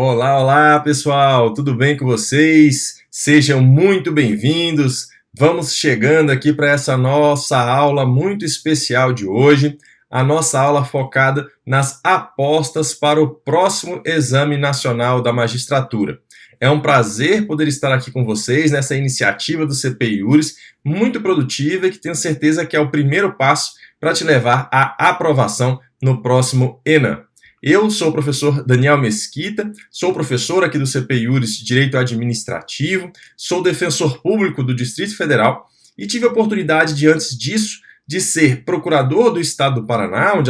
Olá, olá pessoal, tudo bem com vocês? Sejam muito bem-vindos. Vamos chegando aqui para essa nossa aula muito especial de hoje, a nossa aula focada nas apostas para o próximo Exame Nacional da Magistratura. É um prazer poder estar aqui com vocês nessa iniciativa do CP Iuris, muito produtiva e que tenho certeza que é o primeiro passo para te levar à aprovação no próximo ENAM. Eu sou o professor Daniel Mesquita, sou professor aqui do CP Iuris de Direito Administrativo, sou defensor público do Distrito Federal e tive a oportunidade de, antes disso, de ser procurador do Estado do Paraná, onde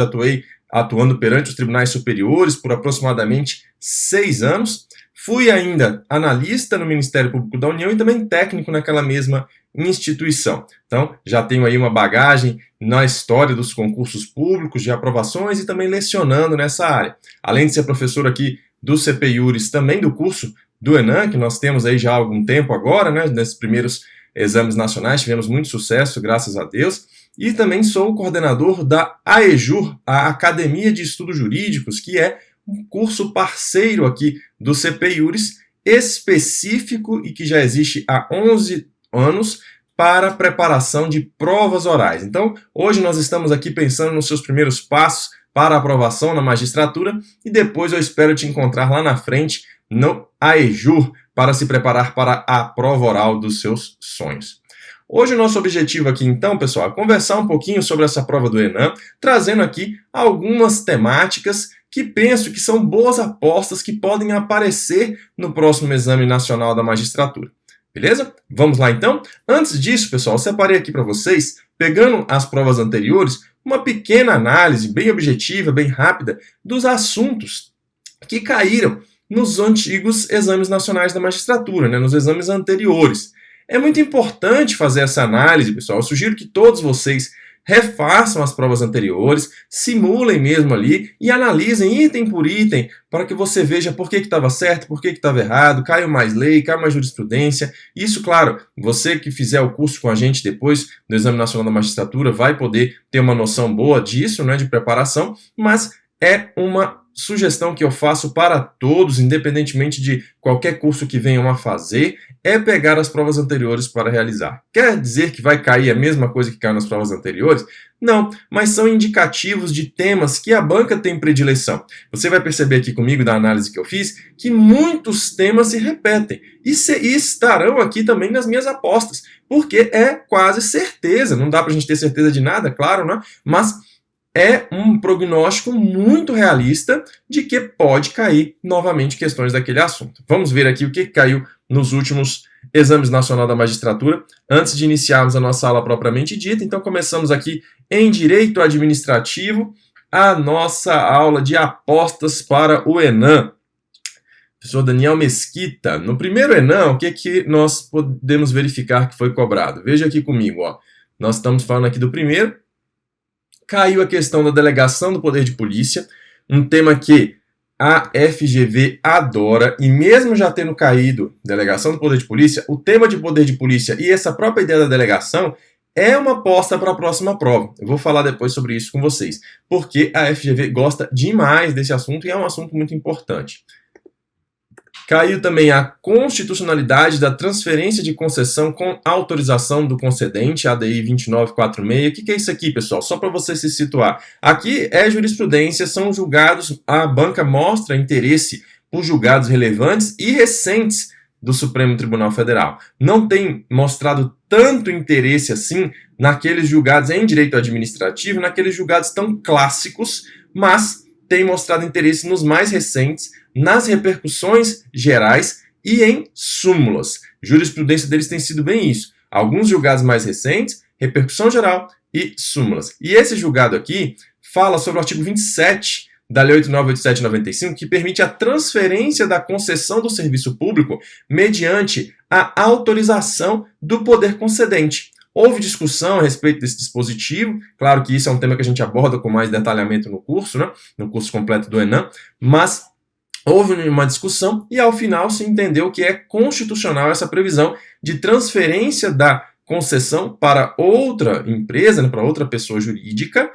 atuando perante os tribunais superiores por aproximadamente 6 anos. Fui ainda analista no Ministério Público da União e também técnico naquela mesma instituição. Então, já tenho aí uma bagagem na história dos concursos públicos, de aprovações e também lecionando nessa área. Além de ser professor aqui do CP Iuris, também do curso do ENAM, que nós temos aí já há algum tempo agora, né? Nesses primeiros exames nacionais, tivemos muito sucesso, graças a Deus. E também sou o coordenador da AEJUR, a Academia de Estudos Jurídicos, que é um curso parceiro aqui do CP Iuris, específico e que já existe há 11 anos para preparação de provas orais. Então, hoje nós estamos aqui pensando nos seus primeiros passos para a aprovação na magistratura e depois eu espero te encontrar lá na frente no AEJUR para se preparar para a prova oral dos seus sonhos. Hoje o nosso objetivo aqui então, pessoal, é conversar um pouquinho sobre essa prova do ENAM, trazendo aqui algumas temáticas que penso que são boas apostas que podem aparecer no próximo Exame Nacional da Magistratura. Beleza? Vamos lá então? Antes disso, pessoal, eu separei aqui para vocês, pegando as provas anteriores, uma pequena análise bem objetiva, bem rápida, dos assuntos que caíram nos antigos Exames Nacionais da Magistratura, né, nos exames anteriores. É muito importante fazer essa análise, pessoal. Eu sugiro que todos vocês refaçam as provas anteriores, simulem mesmo ali e analisem item por item para que você veja por que estava certo, por que estava errado, caiu mais lei, caiu mais jurisprudência. Isso, claro, você que fizer o curso com a gente depois do Exame Nacional da Magistratura vai poder ter uma noção boa disso, né, de preparação, mas é uma sugestão que eu faço para todos, independentemente de qualquer curso que venham a fazer, é pegar as provas anteriores para realizar. Quer dizer que vai cair a mesma coisa que caiu nas provas anteriores? Não, mas são indicativos de temas que a banca tem predileção. Você vai perceber aqui comigo, da análise que eu fiz, que muitos temas se repetem e estarão aqui também nas minhas apostas, porque é quase certeza, não dá para a gente ter certeza de nada, claro, né? Mas é um prognóstico muito realista de que pode cair novamente questões daquele assunto. Vamos ver aqui o que caiu nos últimos Exames Nacional da Magistratura, antes de iniciarmos a nossa aula propriamente dita. Então, começamos aqui em Direito Administrativo, a nossa aula de apostas para o ENAM. Professor Daniel Mesquita, no primeiro ENAM, o que nós podemos verificar que foi cobrado? Veja aqui comigo, ó. Nós estamos falando aqui do primeiro. Caiu a questão da delegação do poder de polícia, um tema que a FGV adora, e mesmo já tendo caído delegação do poder de polícia, o tema de poder de polícia e essa própria ideia da delegação é uma aposta para a próxima prova. Eu vou falar depois sobre isso com vocês, porque a FGV gosta demais desse assunto e é um assunto muito importante. Caiu também a constitucionalidade da transferência de concessão com autorização do concedente, ADI 2946. O que é isso aqui, pessoal? Só para você se situar. Aqui é jurisprudência, são julgados, a banca mostra interesse por julgados relevantes e recentes do Supremo Tribunal Federal. Não tem mostrado tanto interesse assim naqueles julgados em direito administrativo, naqueles julgados tão clássicos, mas tem mostrado interesse nos mais recentes, nas repercussões gerais e em súmulas. Jurisprudência deles tem sido bem isso. Alguns julgados mais recentes, repercussão geral e súmulas. E esse julgado aqui fala sobre o artigo 27 da Lei 8987/95, que permite a transferência da concessão do serviço público mediante a autorização do poder concedente. Houve discussão a respeito desse dispositivo, claro que isso é um tema que a gente aborda com mais detalhamento no curso, né? No curso completo do ENAM, mas houve uma discussão e ao final se entendeu que é constitucional essa previsão de transferência da concessão para outra empresa, né, para outra pessoa jurídica,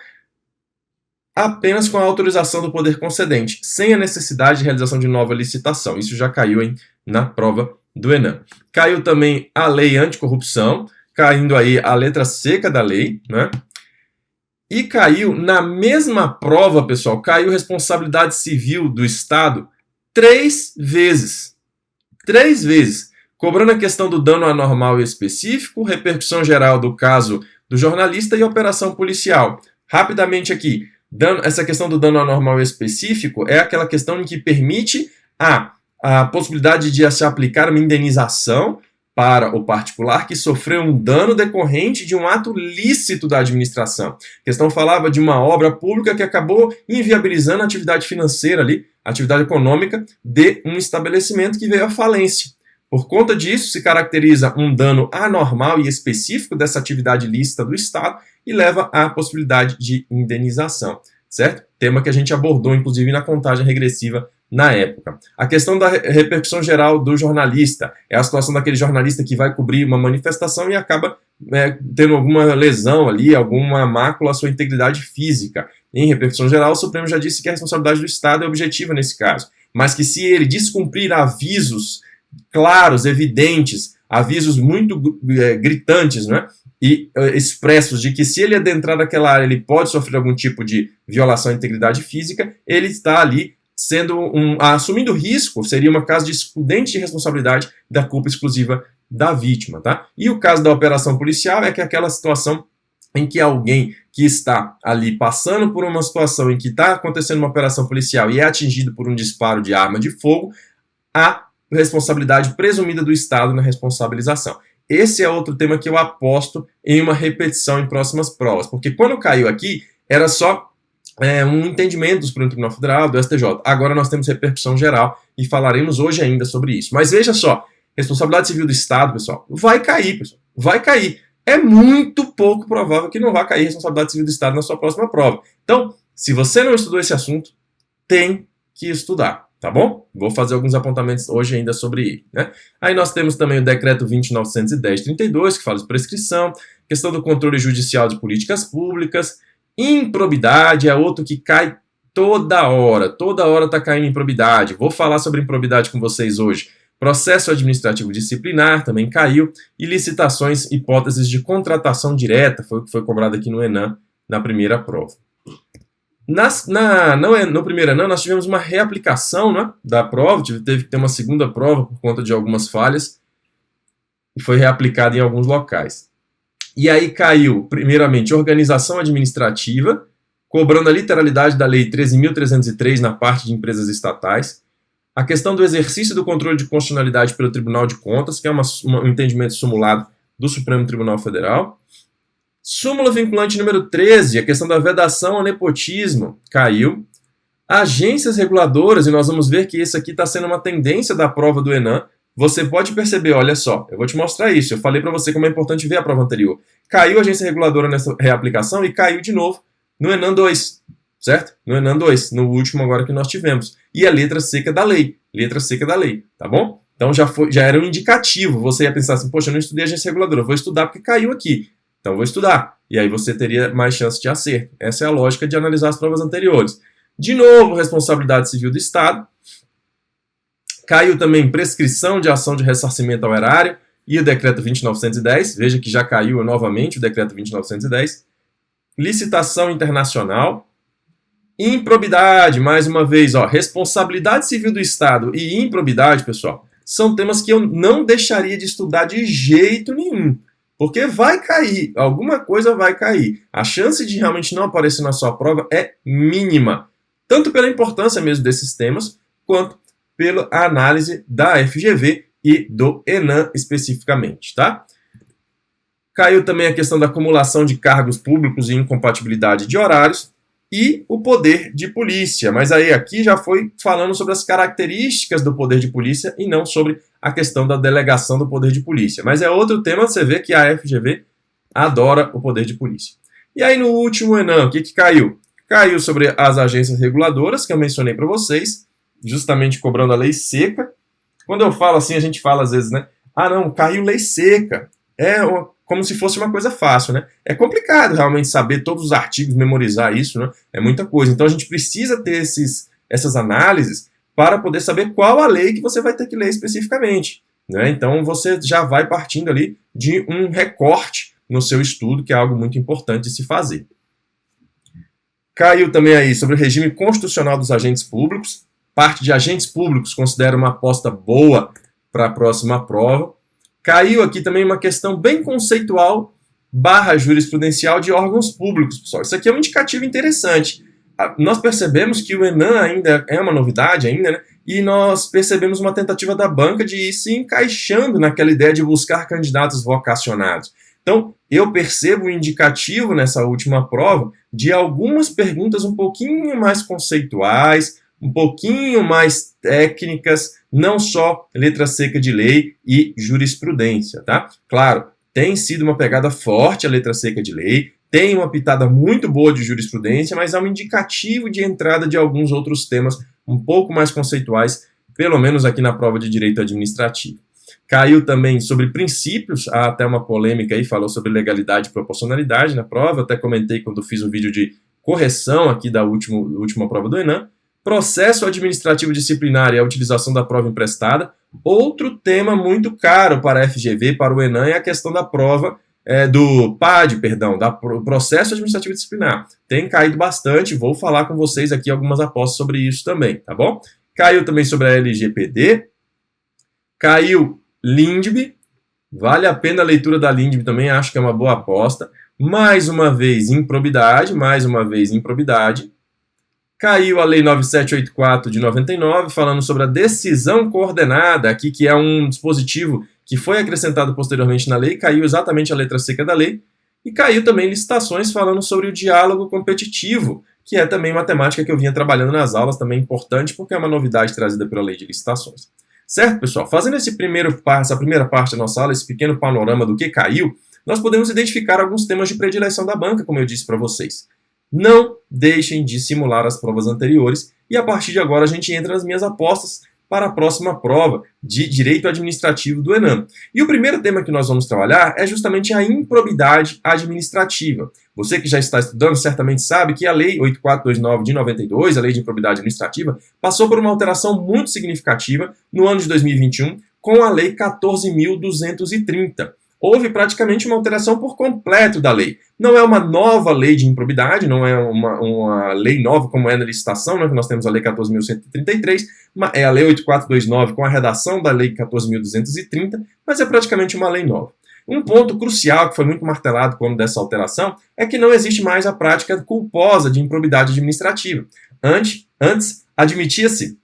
apenas com a autorização do poder concedente, sem a necessidade de realização de nova licitação. Isso já caiu na prova do Enem. Caiu também a lei anticorrupção, caindo aí a letra seca da lei, né? E caiu na mesma prova, pessoal, caiu responsabilidade civil do Estado 3 vezes. 3 vezes. Cobrando a questão do dano anormal e específico, repercussão geral do caso do jornalista e operação policial. Rapidamente aqui, essa questão do dano anormal e específico é aquela questão em que permite a possibilidade de se aplicar uma indenização para o particular que sofreu um dano decorrente de um ato lícito da administração. A questão falava de uma obra pública que acabou inviabilizando a atividade financeira ali, a atividade econômica de um estabelecimento que veio à falência. Por conta disso, se caracteriza um dano anormal e específico dessa atividade lícita do Estado e leva à possibilidade de indenização, certo? Tema que a gente abordou, inclusive, na contagem regressiva na época. A questão da repercussão geral do jornalista é a situação daquele jornalista que vai cobrir uma manifestação e acaba tendo alguma lesão ali, alguma mácula à sua integridade física. Em repercussão geral, o Supremo já disse que a responsabilidade do Estado é objetiva nesse caso, mas que se ele descumprir avisos claros, evidentes, avisos muito gritantes, né, e expressos de que se ele adentrar naquela área ele pode sofrer algum tipo de violação à integridade física, ele está ali assumindo risco, seria uma caso de excludente de responsabilidade da culpa exclusiva da vítima, tá? E o caso da operação policial é que é aquela situação em que alguém que está ali passando por uma situação em que está acontecendo uma operação policial e é atingido por um disparo de arma de fogo, há responsabilidade presumida do Estado na responsabilização. Esse é outro tema que eu aposto em uma repetição em próximas provas, porque quando caiu aqui, era só um entendimento do Supremo Tribunal Federal, do STJ. Agora nós temos repercussão geral e falaremos hoje ainda sobre isso. Mas veja só, responsabilidade civil do Estado, pessoal, vai cair, pessoal, vai cair. É muito pouco provável que não vá cair responsabilidade civil do Estado na sua próxima prova. Então, se você não estudou esse assunto, tem que estudar, tá bom? Vou fazer alguns apontamentos hoje ainda sobre ele, né? Aí nós temos também o decreto 20.910/32, que fala de prescrição, questão do controle judicial de políticas públicas. Improbidade é outro que cai toda hora está caindo improbidade. Vou falar sobre improbidade com vocês hoje. Processo administrativo disciplinar também caiu, e licitações, hipóteses de contratação direta, foi o que foi cobrado aqui no Enem na primeira prova. No primeiro Enem nós tivemos uma reaplicação, né, da prova, teve que ter uma segunda prova por conta de algumas falhas, e foi reaplicada em alguns locais. E aí caiu, primeiramente, organização administrativa, cobrando a literalidade da Lei 13.303 na parte de empresas estatais. A questão do exercício do controle de constitucionalidade pelo Tribunal de Contas, que é um entendimento simulado do Supremo Tribunal Federal. Súmula vinculante número 13, a questão da vedação ao nepotismo, caiu. Agências reguladoras, e nós vamos ver que isso aqui está sendo uma tendência da prova do Enem. Você pode perceber, olha só, eu vou te mostrar isso, eu falei para você como é importante ver a prova anterior. Caiu a agência reguladora nessa reaplicação e caiu de novo no Enem 2, certo? No Enem 2, no último agora que nós tivemos. E a letra seca da lei, tá bom? Então já era um indicativo, você ia pensar assim, poxa, eu não estudei agência reguladora, eu vou estudar porque caiu aqui, então eu vou estudar. E aí você teria mais chance de acerto. Essa é a lógica de analisar as provas anteriores. De novo, responsabilidade civil do Estado. Caiu também prescrição de ação de ressarcimento ao erário e o decreto 20.910. Veja que já caiu novamente o decreto 20.910. Licitação internacional. Improbidade, mais uma vez, ó, responsabilidade civil do Estado e improbidade, pessoal, são temas que eu não deixaria de estudar de jeito nenhum. Porque vai cair, alguma coisa vai cair. A chance de realmente não aparecer na sua prova é mínima. Tanto pela importância mesmo desses temas, quanto pela análise da FGV e do Enem especificamente, tá? Caiu também a questão da acumulação de cargos públicos e incompatibilidade de horários e o poder de polícia. Mas aí aqui já foi falando sobre as características do poder de polícia e não sobre a questão da delegação do poder de polícia. Mas é outro tema, você vê que a FGV adora o poder de polícia. E aí no último Enem, o que caiu? Caiu sobre as agências reguladoras, que eu mencionei para vocês, justamente cobrando a lei seca. Quando eu falo assim, a gente fala às vezes, né? Ah, não, caiu lei seca. como se fosse uma coisa fácil, né? É complicado realmente saber todos os artigos, memorizar isso, né? É muita coisa. Então a gente precisa ter essas análises para poder saber qual a lei que você vai ter que ler especificamente, né? Então você já vai partindo ali de um recorte no seu estudo, que é algo muito importante de se fazer. Caiu também aí sobre o regime constitucional dos agentes públicos. Parte de agentes públicos considera uma aposta boa para a próxima prova. Caiu aqui também uma questão bem conceitual / jurisprudencial de órgãos públicos, pessoal. Isso aqui é um indicativo interessante. Nós percebemos que o Enem ainda é uma novidade, ainda, né? E nós percebemos uma tentativa da banca de ir se encaixando naquela ideia de buscar candidatos vocacionados. Então, eu percebo um indicativo nessa última prova de algumas perguntas um pouquinho mais conceituais, um pouquinho mais técnicas, não só letra seca de lei e jurisprudência, tá? Claro, tem sido uma pegada forte a letra seca de lei, tem uma pitada muito boa de jurisprudência, mas é um indicativo de entrada de alguns outros temas um pouco mais conceituais, pelo menos aqui na prova de direito administrativo. Caiu também sobre princípios, há até uma polêmica aí, falou sobre legalidade e proporcionalidade na prova, até comentei quando fiz um vídeo de correção aqui da última prova do Enem. Processo administrativo disciplinar e a utilização da prova emprestada. Outro tema muito caro para a FGV, para o Enem, é a questão da prova do PAD, do processo administrativo disciplinar. Tem caído bastante, vou falar com vocês aqui algumas apostas sobre isso também, tá bom? Caiu também sobre a LGPD, caiu LINDB, vale a pena a leitura da LINDB também, acho que é uma boa aposta. Mais uma vez, improbidade, Caiu a Lei 9784 de 99, falando sobre a decisão coordenada, aqui que é um dispositivo que foi acrescentado posteriormente na lei, caiu exatamente a letra seca da lei, e caiu também licitações falando sobre o diálogo competitivo, que é também uma temática que eu vinha trabalhando nas aulas, também importante, porque é uma novidade trazida pela lei de licitações. Certo, pessoal? Fazendo essa primeira parte da nossa aula, esse pequeno panorama do que caiu, nós podemos identificar alguns temas de predileção da banca, como eu disse para vocês. Não deixem de simular as provas anteriores e a partir de agora a gente entra nas minhas apostas para a próxima prova de Direito Administrativo do Enem. E o primeiro tema que nós vamos trabalhar é justamente a improbidade administrativa. Você que já está estudando certamente sabe que a Lei 8429 de 92, a Lei de Improbidade Administrativa, passou por uma alteração muito significativa no ano de 2021 com a Lei 14.230. Houve praticamente uma alteração por completo da lei. Não é uma nova lei de improbidade, não é uma lei nova como é na licitação, né, que nós temos a Lei 14.133, é a Lei 8429 com a redação da Lei 14.230, mas é praticamente uma lei nova. Um ponto crucial que foi muito martelado quando dessa alteração é que não existe mais a prática culposa de improbidade administrativa. Antes admitia-se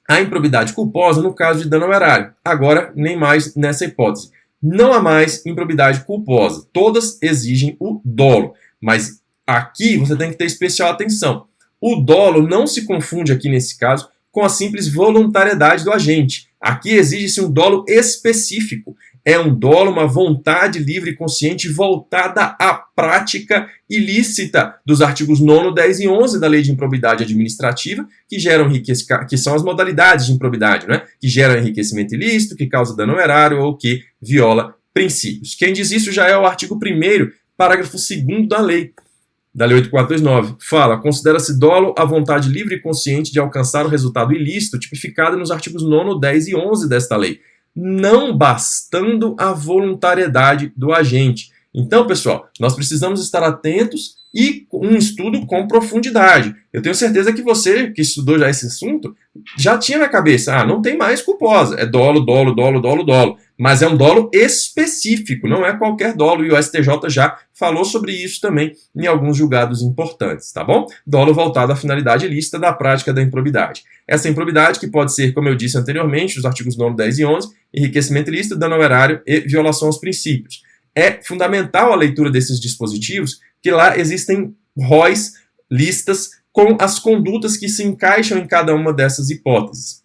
a improbidade culposa no caso de dano ao erário. Agora, nem mais nessa hipótese. Não há mais improbidade culposa. Todas exigem o dolo. Mas aqui você tem que ter especial atenção. O dolo não se confunde aqui nesse caso com a simples voluntariedade do agente. Aqui exige-se um dolo específico. É um dolo, uma vontade livre e consciente voltada à prática ilícita dos artigos 9º, 10 e 11 da Lei de Improbidade Administrativa, que são as modalidades de improbidade, né? Que geram enriquecimento ilícito, que causa dano ao erário ou que viola princípios. Quem diz isso já é o artigo 1º, parágrafo 2º da Lei 8429. Fala, considera-se dolo a vontade livre e consciente de alcançar o resultado ilícito tipificado nos artigos 9º, 10 e 11 desta lei, não bastando a voluntariedade do agente. Então, pessoal, nós precisamos estar atentos e um estudo com profundidade. Eu tenho certeza que você, que estudou já esse assunto, já tinha na cabeça, não tem mais culposa, é dolo, dolo, dolo, dolo, dolo. Mas é um dolo específico, não é qualquer dolo, e o STJ já falou sobre isso também em alguns julgados importantes, tá bom? Dolo voltado à finalidade ilícita da prática da improbidade. Essa improbidade que pode ser, como eu disse anteriormente, os artigos 9, 10 e 11, enriquecimento ilícito, dano ao erário e violação aos princípios. É fundamental a leitura desses dispositivos, que lá existem róis, listas, com as condutas que se encaixam em cada uma dessas hipóteses.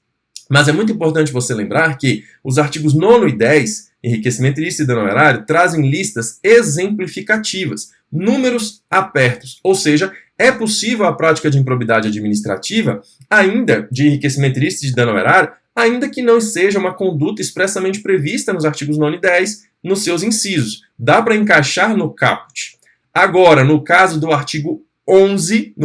Mas é muito importante você lembrar que os artigos 9 e 10, enriquecimento ilícito e dano ao erário, trazem listas exemplificativas, números apertos, ou seja, é possível a prática de improbidade administrativa, ainda de enriquecimento ilícito e de dano ao erário, ainda que não seja uma conduta expressamente prevista nos artigos 9 e 10, nos seus incisos. Dá para encaixar no caput. Agora, no caso do artigo 11,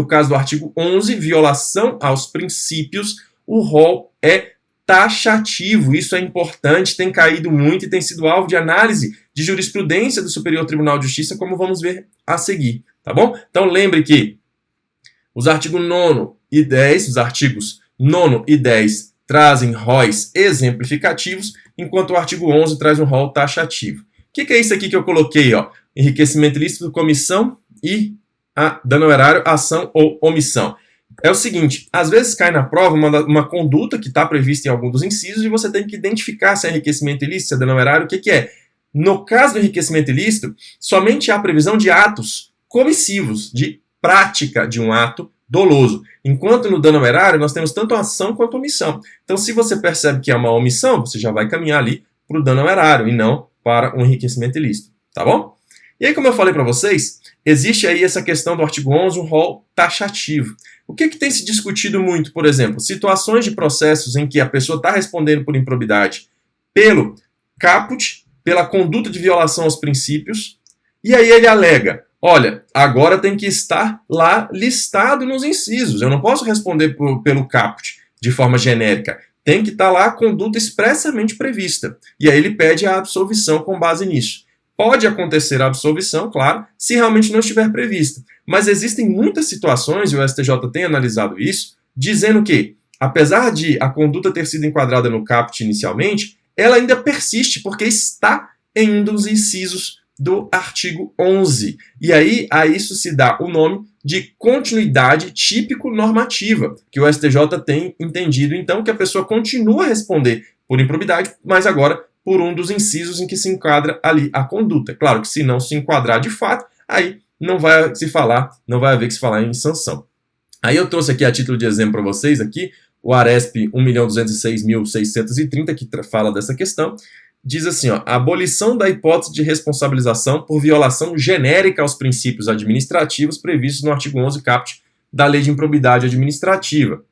violação aos princípios, o rol é taxativo. Isso é importante, tem caído muito e tem sido alvo de análise de jurisprudência do Superior Tribunal de Justiça, como vamos ver a seguir, tá bom? Então lembre que os artigos 9 e 10, trazem róis exemplificativos, enquanto o artigo 11 traz um rol taxativo. O que é isso aqui que eu coloquei? Ó? Enriquecimento ilícito, comissão e dano ao erário, ação ou omissão. É o seguinte, às vezes cai na prova uma conduta que está prevista em algum dos incisos e você tem que identificar se é enriquecimento ilícito, se é dano ao erário, o que é. No caso do enriquecimento ilícito, somente há previsão de atos comissivos, de prática de um ato doloso. Enquanto no dano ao erário, nós temos tanto a ação quanto a omissão. Então, se você percebe que é uma omissão, você já vai caminhar ali para o dano ao erário e não para o enriquecimento ilícito. Tá bom? E aí, como eu falei para vocês, existe aí essa questão do artigo 11, um rol taxativo. O que tem se discutido muito, por exemplo? Situações de processos em que a pessoa está respondendo por improbidade pelo caput, pela conduta de violação aos princípios, e aí ele alega, olha, agora tem que estar lá listado nos incisos. Eu não posso responder pelo caput de forma genérica. Tem que estar lá a conduta expressamente prevista. E aí ele pede a absolvição com base nisso. Pode acontecer a absolvição, claro, se realmente não estiver prevista. Mas existem muitas situações, e o STJ tem analisado isso, dizendo que, apesar de a conduta ter sido enquadrada no caput inicialmente, ela ainda persiste, porque está em um dos incisos do artigo 11. E aí, a isso se dá o nome de continuidade típico-normativa, que o STJ tem entendido, então, que a pessoa continua a responder por improbidade, mas agora por um dos incisos em que se enquadra ali a conduta. Claro que se não se enquadrar de fato, aí não vai haver que se falar em sanção. Aí eu trouxe aqui a título de exemplo para vocês aqui, o ARESP 1.206.630, que fala dessa questão, diz assim, ó, abolição da hipótese de responsabilização por violação genérica aos princípios administrativos previstos no artigo 11 caput da Lei de Improbidade Administrativa.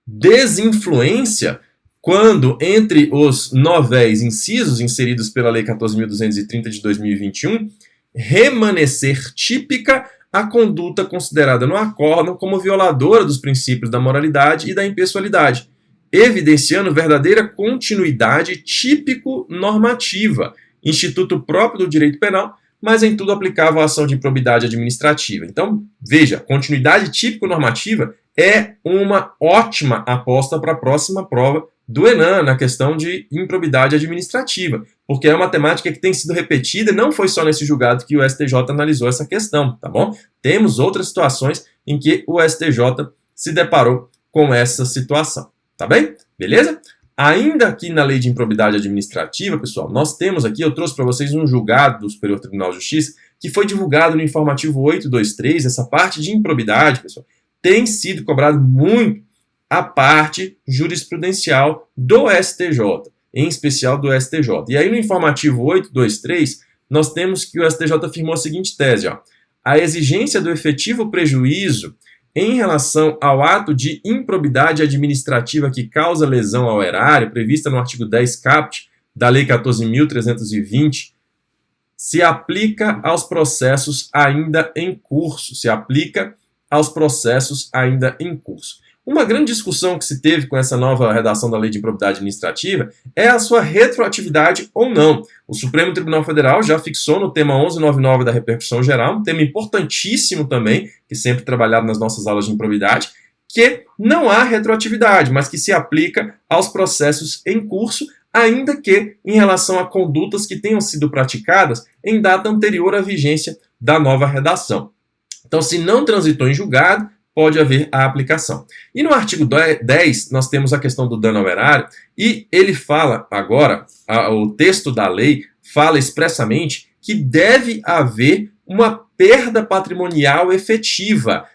Desinfluência quando, entre os novéis incisos inseridos pela Lei 14.230 de 2021, remanescer típica a conduta considerada no acórdão como violadora dos princípios da moralidade e da impessoalidade, evidenciando verdadeira continuidade típico-normativa, instituto próprio do direito penal, mas em tudo aplicável à ação de improbidade administrativa. Então, veja, continuidade típico-normativa é uma ótima aposta para a próxima prova do ENAM, na questão de improbidade administrativa, porque é uma temática que tem sido repetida, não foi só nesse julgado que o STJ analisou essa questão, tá bom? Temos outras situações em que o STJ se deparou com essa situação, tá bem? Beleza? Ainda aqui na Lei de Improbidade Administrativa, pessoal, nós temos aqui, eu trouxe para vocês um julgado do Superior Tribunal de Justiça, que foi divulgado no informativo 823, essa parte de improbidade, pessoal, tem sido cobrado muito a parte jurisprudencial do STJ, em especial do STJ. E aí no informativo 823, nós temos que o STJ afirmou a seguinte tese, ó, a exigência do efetivo prejuízo em relação ao ato de improbidade administrativa que causa lesão ao erário, prevista no artigo 10 caput da Lei 14.320, se aplica aos processos ainda em curso. Uma grande discussão que se teve com essa nova redação da Lei de Improbidade Administrativa é a sua retroatividade ou não. O Supremo Tribunal Federal já fixou no tema 1199 da repercussão geral, um tema importantíssimo também, que sempre trabalhado nas nossas aulas de improbidade, que não há retroatividade, mas que se aplica aos processos em curso, ainda que em relação a condutas que tenham sido praticadas em data anterior à vigência da nova redação. Então, se não transitou em julgado, pode haver a aplicação. E no artigo 10, nós temos a questão do dano ao erário, e ele fala agora, o texto da lei fala expressamente que deve haver uma perda patrimonial efetiva.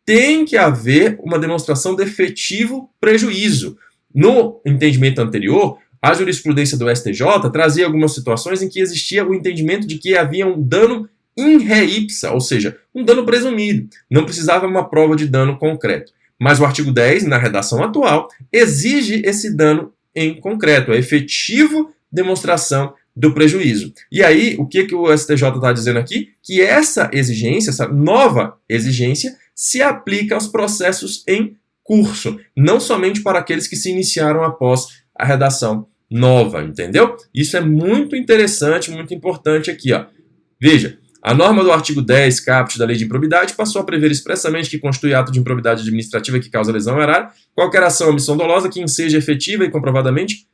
Tem que haver uma demonstração de efetivo prejuízo. No entendimento anterior, a jurisprudência do STJ trazia algumas situações em que existia o entendimento de que havia um dano in re ipsa, ou seja, um dano presumido. Não precisava uma prova de dano concreto. Mas o artigo 10, na redação atual, exige esse dano em concreto, a efetivo demonstração do prejuízo. E aí, o que o STJ está dizendo aqui? Que essa exigência, essa nova exigência, se aplica aos processos em curso, não somente para aqueles que se iniciaram após a redação nova, entendeu? Isso é muito interessante, muito importante aqui, ó. Veja, a norma do artigo 10, caput da Lei de Improbidade, passou a prever expressamente que constitui ato de improbidade administrativa que causa lesão ao erário qualquer ação ou omissão dolosa que enseja efetiva e comprovadamente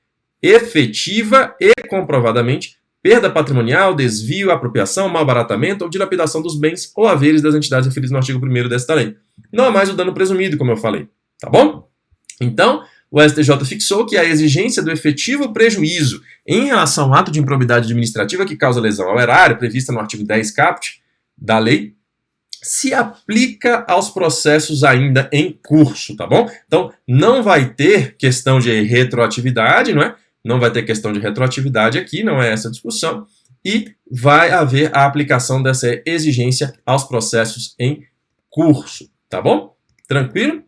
perda patrimonial, desvio, apropriação, malbaratamento ou dilapidação dos bens ou haveres das entidades referidas no artigo 1º desta lei. Não há mais o dano presumido, como eu falei, tá bom? Então, o STJ fixou que a exigência do efetivo prejuízo em relação ao ato de improbidade administrativa que causa lesão ao erário, prevista no artigo 10 caput da lei, se aplica aos processos ainda em curso, tá bom? Então, não vai ter questão de retroatividade, não é? Não vai ter questão de retroatividade aqui, não é essa a discussão, e vai haver a aplicação dessa exigência aos processos em curso, tá bom? Tranquilo?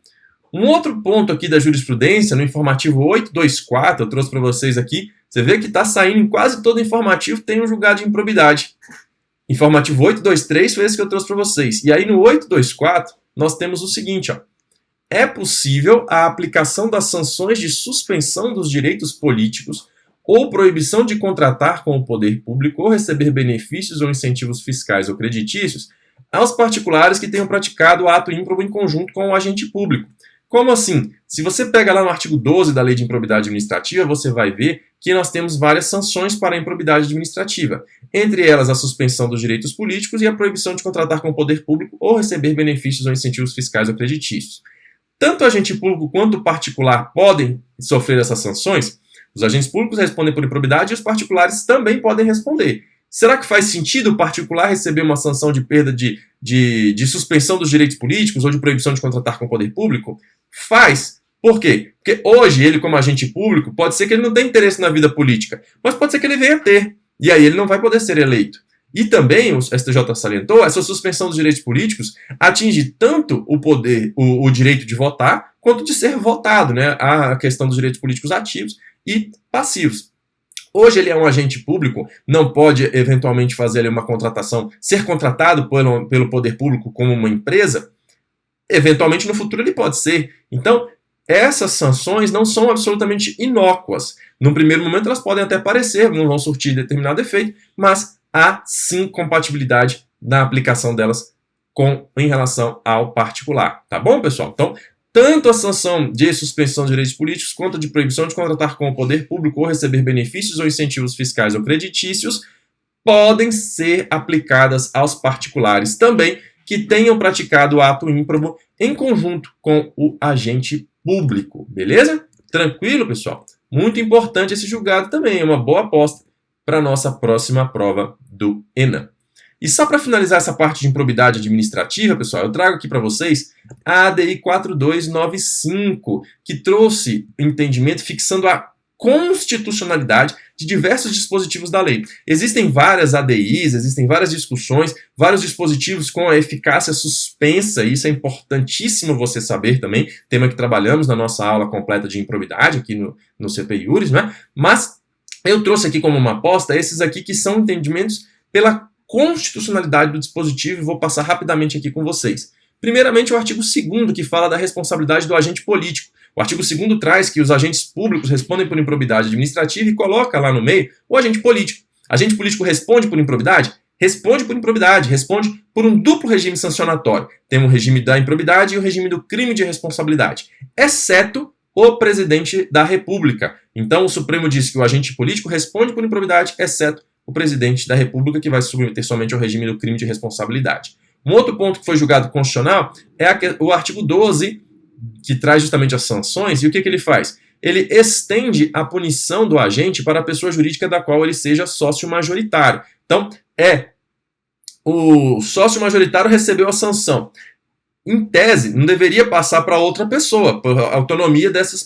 Um outro ponto aqui da jurisprudência, no informativo 824, eu trouxe para vocês aqui, você vê que está saindo em quase todo informativo, tem um julgado de improbidade. Informativo 823 foi esse que eu trouxe para vocês. E aí no 824, nós temos o seguinte, ó. É possível a aplicação das sanções de suspensão dos direitos políticos ou proibição de contratar com o poder público ou receber benefícios ou incentivos fiscais ou creditícios aos particulares que tenham praticado o ato ímprobo em conjunto com o agente público. Como assim? Se você pega lá no artigo 12 da Lei de Improbidade Administrativa, você vai ver que nós temos várias sanções para a improbidade administrativa, entre elas a suspensão dos direitos políticos e a proibição de contratar com o poder público ou receber benefícios ou incentivos fiscais ou creditícios. Tanto o agente público quanto o particular podem sofrer essas sanções. Os agentes públicos respondem por improbidade e os particulares também podem responder. Será que faz sentido o particular receber uma sanção de perda de suspensão dos direitos políticos ou de proibição de contratar com o poder público? Faz. Por quê? Porque hoje ele, como agente público, pode ser que ele não tenha interesse na vida política, mas pode ser que ele venha ter. E aí ele não vai poder ser eleito. E também, o STJ salientou, essa suspensão dos direitos políticos atinge tanto o poder, o direito de votar, quanto de ser votado, né? A questão dos direitos políticos ativos e passivos. Hoje ele é um agente público, não pode eventualmente fazer ali uma contratação, ser contratado pelo poder público como uma empresa, eventualmente no futuro ele pode ser. Então, essas sanções não são absolutamente inócuas. No primeiro momento elas podem até parecer, não vão surtir determinado efeito, mas há sim compatibilidade na aplicação delas em relação ao particular. Tá bom, pessoal? Então, tanto a sanção de suspensão de direitos políticos quanto de proibição de contratar com o poder público ou receber benefícios ou incentivos fiscais ou creditícios podem ser aplicadas aos particulares também que tenham praticado o ato ímprobo em conjunto com o agente público. Beleza? Tranquilo, pessoal? Muito importante esse julgado também, é uma boa aposta para a nossa próxima prova do ENAM. E só para finalizar essa parte de improbidade administrativa, pessoal, eu trago aqui para vocês a ADI 4295, que trouxe entendimento fixando a constitucionalidade de diversos dispositivos da lei. Existem várias ADIs, existem várias discussões, vários dispositivos com a eficácia suspensa, e isso é importantíssimo você saber também, tema que trabalhamos na nossa aula completa de improbidade aqui no CP Iuris, né? Mas eu trouxe aqui como uma aposta esses aqui que são entendimentos pela constitucionalidade do dispositivo e vou passar rapidamente aqui com vocês. Primeiramente, o artigo 2º, que fala da responsabilidade do agente político. O artigo 2º traz que os agentes públicos respondem por improbidade administrativa e coloca lá no meio o agente político. Agente político responde por improbidade? Responde por improbidade, responde por um duplo regime sancionatório. Tem o regime da improbidade e o regime do crime de responsabilidade, exceto o presidente da República. Então, o Supremo diz que o agente político responde por improbidade, exceto o presidente da República, que vai se submeter somente ao regime do crime de responsabilidade. Um outro ponto que foi julgado constitucional é o artigo 12, que traz justamente as sanções, e o que ele faz? Ele estende a punição do agente para a pessoa jurídica da qual ele seja sócio majoritário. Então, o sócio majoritário recebeu a sanção. Em tese, não deveria passar para outra pessoa, por autonomia dessas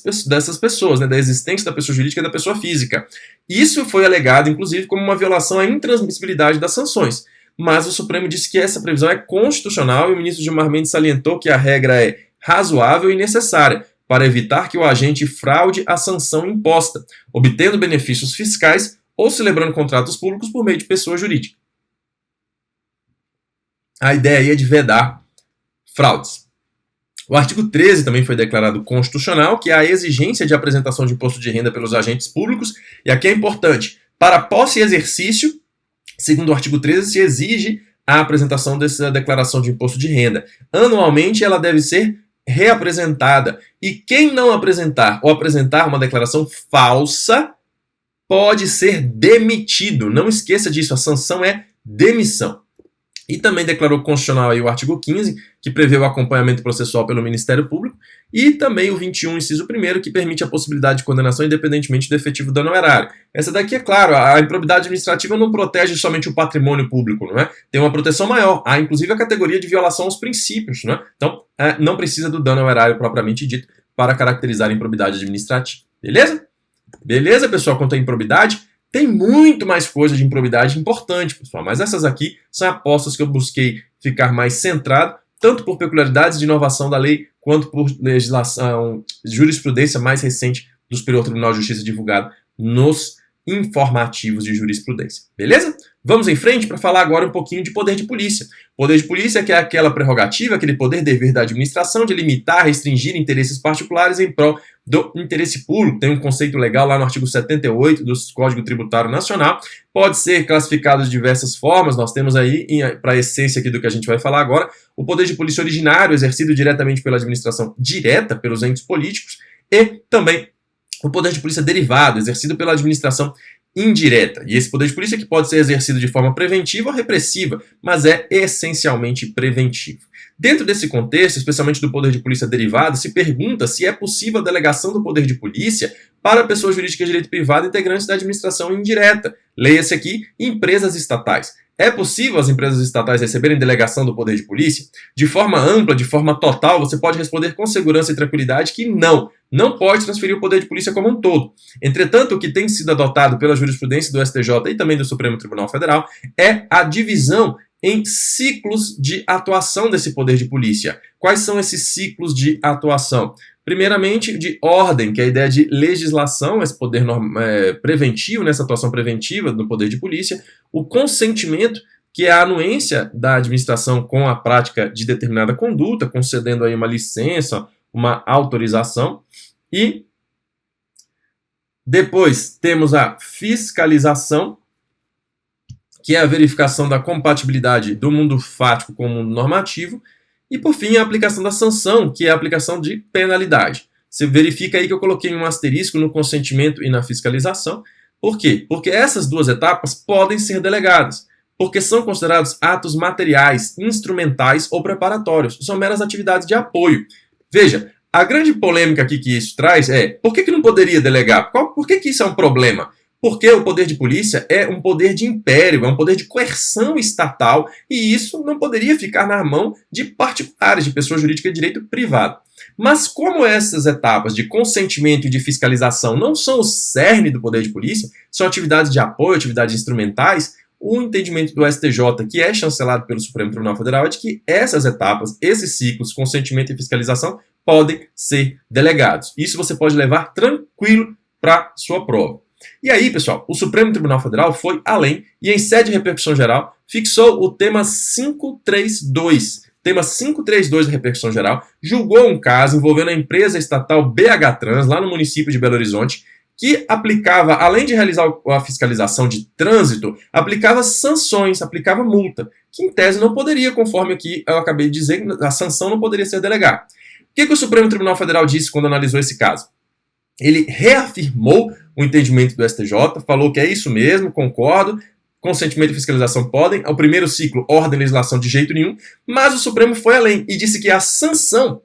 pessoas, né, da existência da pessoa jurídica e da pessoa física. Isso foi alegado, inclusive, como uma violação à intransmissibilidade das sanções. Mas o Supremo disse que essa previsão é constitucional e o ministro Gilmar Mendes salientou que a regra é razoável e necessária para evitar que o agente fraude a sanção imposta, obtendo benefícios fiscais ou celebrando contratos públicos por meio de pessoa jurídica. A ideia aí é de vedar fraudes. O artigo 13 também foi declarado constitucional, que é a exigência de apresentação de imposto de renda pelos agentes públicos, e aqui é importante, para posse e exercício, segundo o artigo 13, se exige a apresentação dessa declaração de imposto de renda. Anualmente ela deve ser reapresentada, e quem não apresentar ou apresentar uma declaração falsa pode ser demitido. Não esqueça disso, a sanção é demissão. E também declarou constitucional aí o artigo 15, que prevê o acompanhamento processual pelo Ministério Público, e também o 21, inciso 1º, que permite a possibilidade de condenação independentemente do efetivo dano ao erário. Essa daqui, é claro, a improbidade administrativa não protege somente o patrimônio público, não é? Tem uma proteção maior. Há, inclusive, a categoria de violação aos princípios, não é? Então, não precisa do dano ao erário propriamente dito para caracterizar a improbidade administrativa. Beleza? Beleza, pessoal? Quanto à improbidade, tem muito mais coisa de improbidade importante, pessoal, mas essas aqui são apostas que eu busquei ficar mais centrado, tanto por peculiaridades de inovação da lei, quanto por legislação, jurisprudência mais recente do Superior Tribunal de Justiça divulgado nos informativos de jurisprudência. Beleza? Vamos em frente para falar agora um pouquinho de poder de polícia. Poder de polícia que é aquela prerrogativa, aquele poder-dever da administração de limitar, restringir interesses particulares em prol do interesse público. Tem um conceito legal lá no artigo 78 do Código Tributário Nacional. Pode ser classificado de diversas formas. Nós temos aí, para a essência aqui do que a gente vai falar agora, o poder de polícia originário, exercido diretamente pela administração direta, pelos entes políticos, e também o poder de polícia derivado, exercido pela administração indireta. E esse poder de polícia que pode ser exercido de forma preventiva ou repressiva, mas é essencialmente preventivo. Dentro desse contexto, especialmente do poder de polícia derivado, se pergunta se é possível a delegação do poder de polícia para pessoas jurídicas de direito privado integrantes da administração indireta. Leia-se aqui, empresas estatais. É possível as empresas estatais receberem delegação do poder de polícia? De forma ampla, de forma total, você pode responder com segurança e tranquilidade que não pode transferir o poder de polícia como um todo. Entretanto, o que tem sido adotado pela jurisprudência do STJ e também do Supremo Tribunal Federal é a divisão em ciclos de atuação desse poder de polícia. Quais são esses ciclos de atuação? Primeiramente, de ordem, que é a ideia de legislação, esse poder preventivo, nessa atuação preventiva do poder de polícia. O consentimento, que é a anuência da administração com a prática de determinada conduta, concedendo aí uma licença, uma autorização. E depois temos a fiscalização, que é a verificação da compatibilidade do mundo fático com o mundo normativo. E, por fim, a aplicação da sanção, que é a aplicação de penalidade. Você verifica aí que eu coloquei um asterisco no consentimento e na fiscalização. Por quê? Porque essas duas etapas podem ser delegadas, porque são considerados atos materiais, instrumentais ou preparatórios. São meras atividades de apoio. Veja, a grande polêmica aqui que isso traz é por que não poderia delegar? Por que isso é um problema? Porque o poder de polícia é um poder de império, é um poder de coerção estatal, e isso não poderia ficar na mão de particulares, de pessoa jurídica de direito privado. Mas como essas etapas de consentimento e de fiscalização não são o cerne do poder de polícia, são atividades de apoio, atividades instrumentais, o entendimento do STJ, que é chancelado pelo Supremo Tribunal Federal, é de que essas etapas, esses ciclos, consentimento e fiscalização, podem ser delegados. Isso você pode levar tranquilo para sua prova. E aí, pessoal, o Supremo Tribunal Federal foi além e, em sede de repercussão geral, fixou o tema 532. Tema 532 da repercussão geral julgou um caso envolvendo a empresa estatal BH Trans, lá no município de Belo Horizonte, que aplicava, além de realizar a fiscalização de trânsito, aplicava sanções, aplicava multa, que em tese não poderia, conforme aqui eu acabei de dizer, a sanção não poderia ser delegada. O que o Supremo Tribunal Federal disse quando analisou esse caso? Ele reafirmou o entendimento do STJ, falou que é isso mesmo, concordo, consentimento e fiscalização podem, ao primeiro ciclo, ordem e legislação de jeito nenhum, mas o Supremo foi além e disse que a sanção,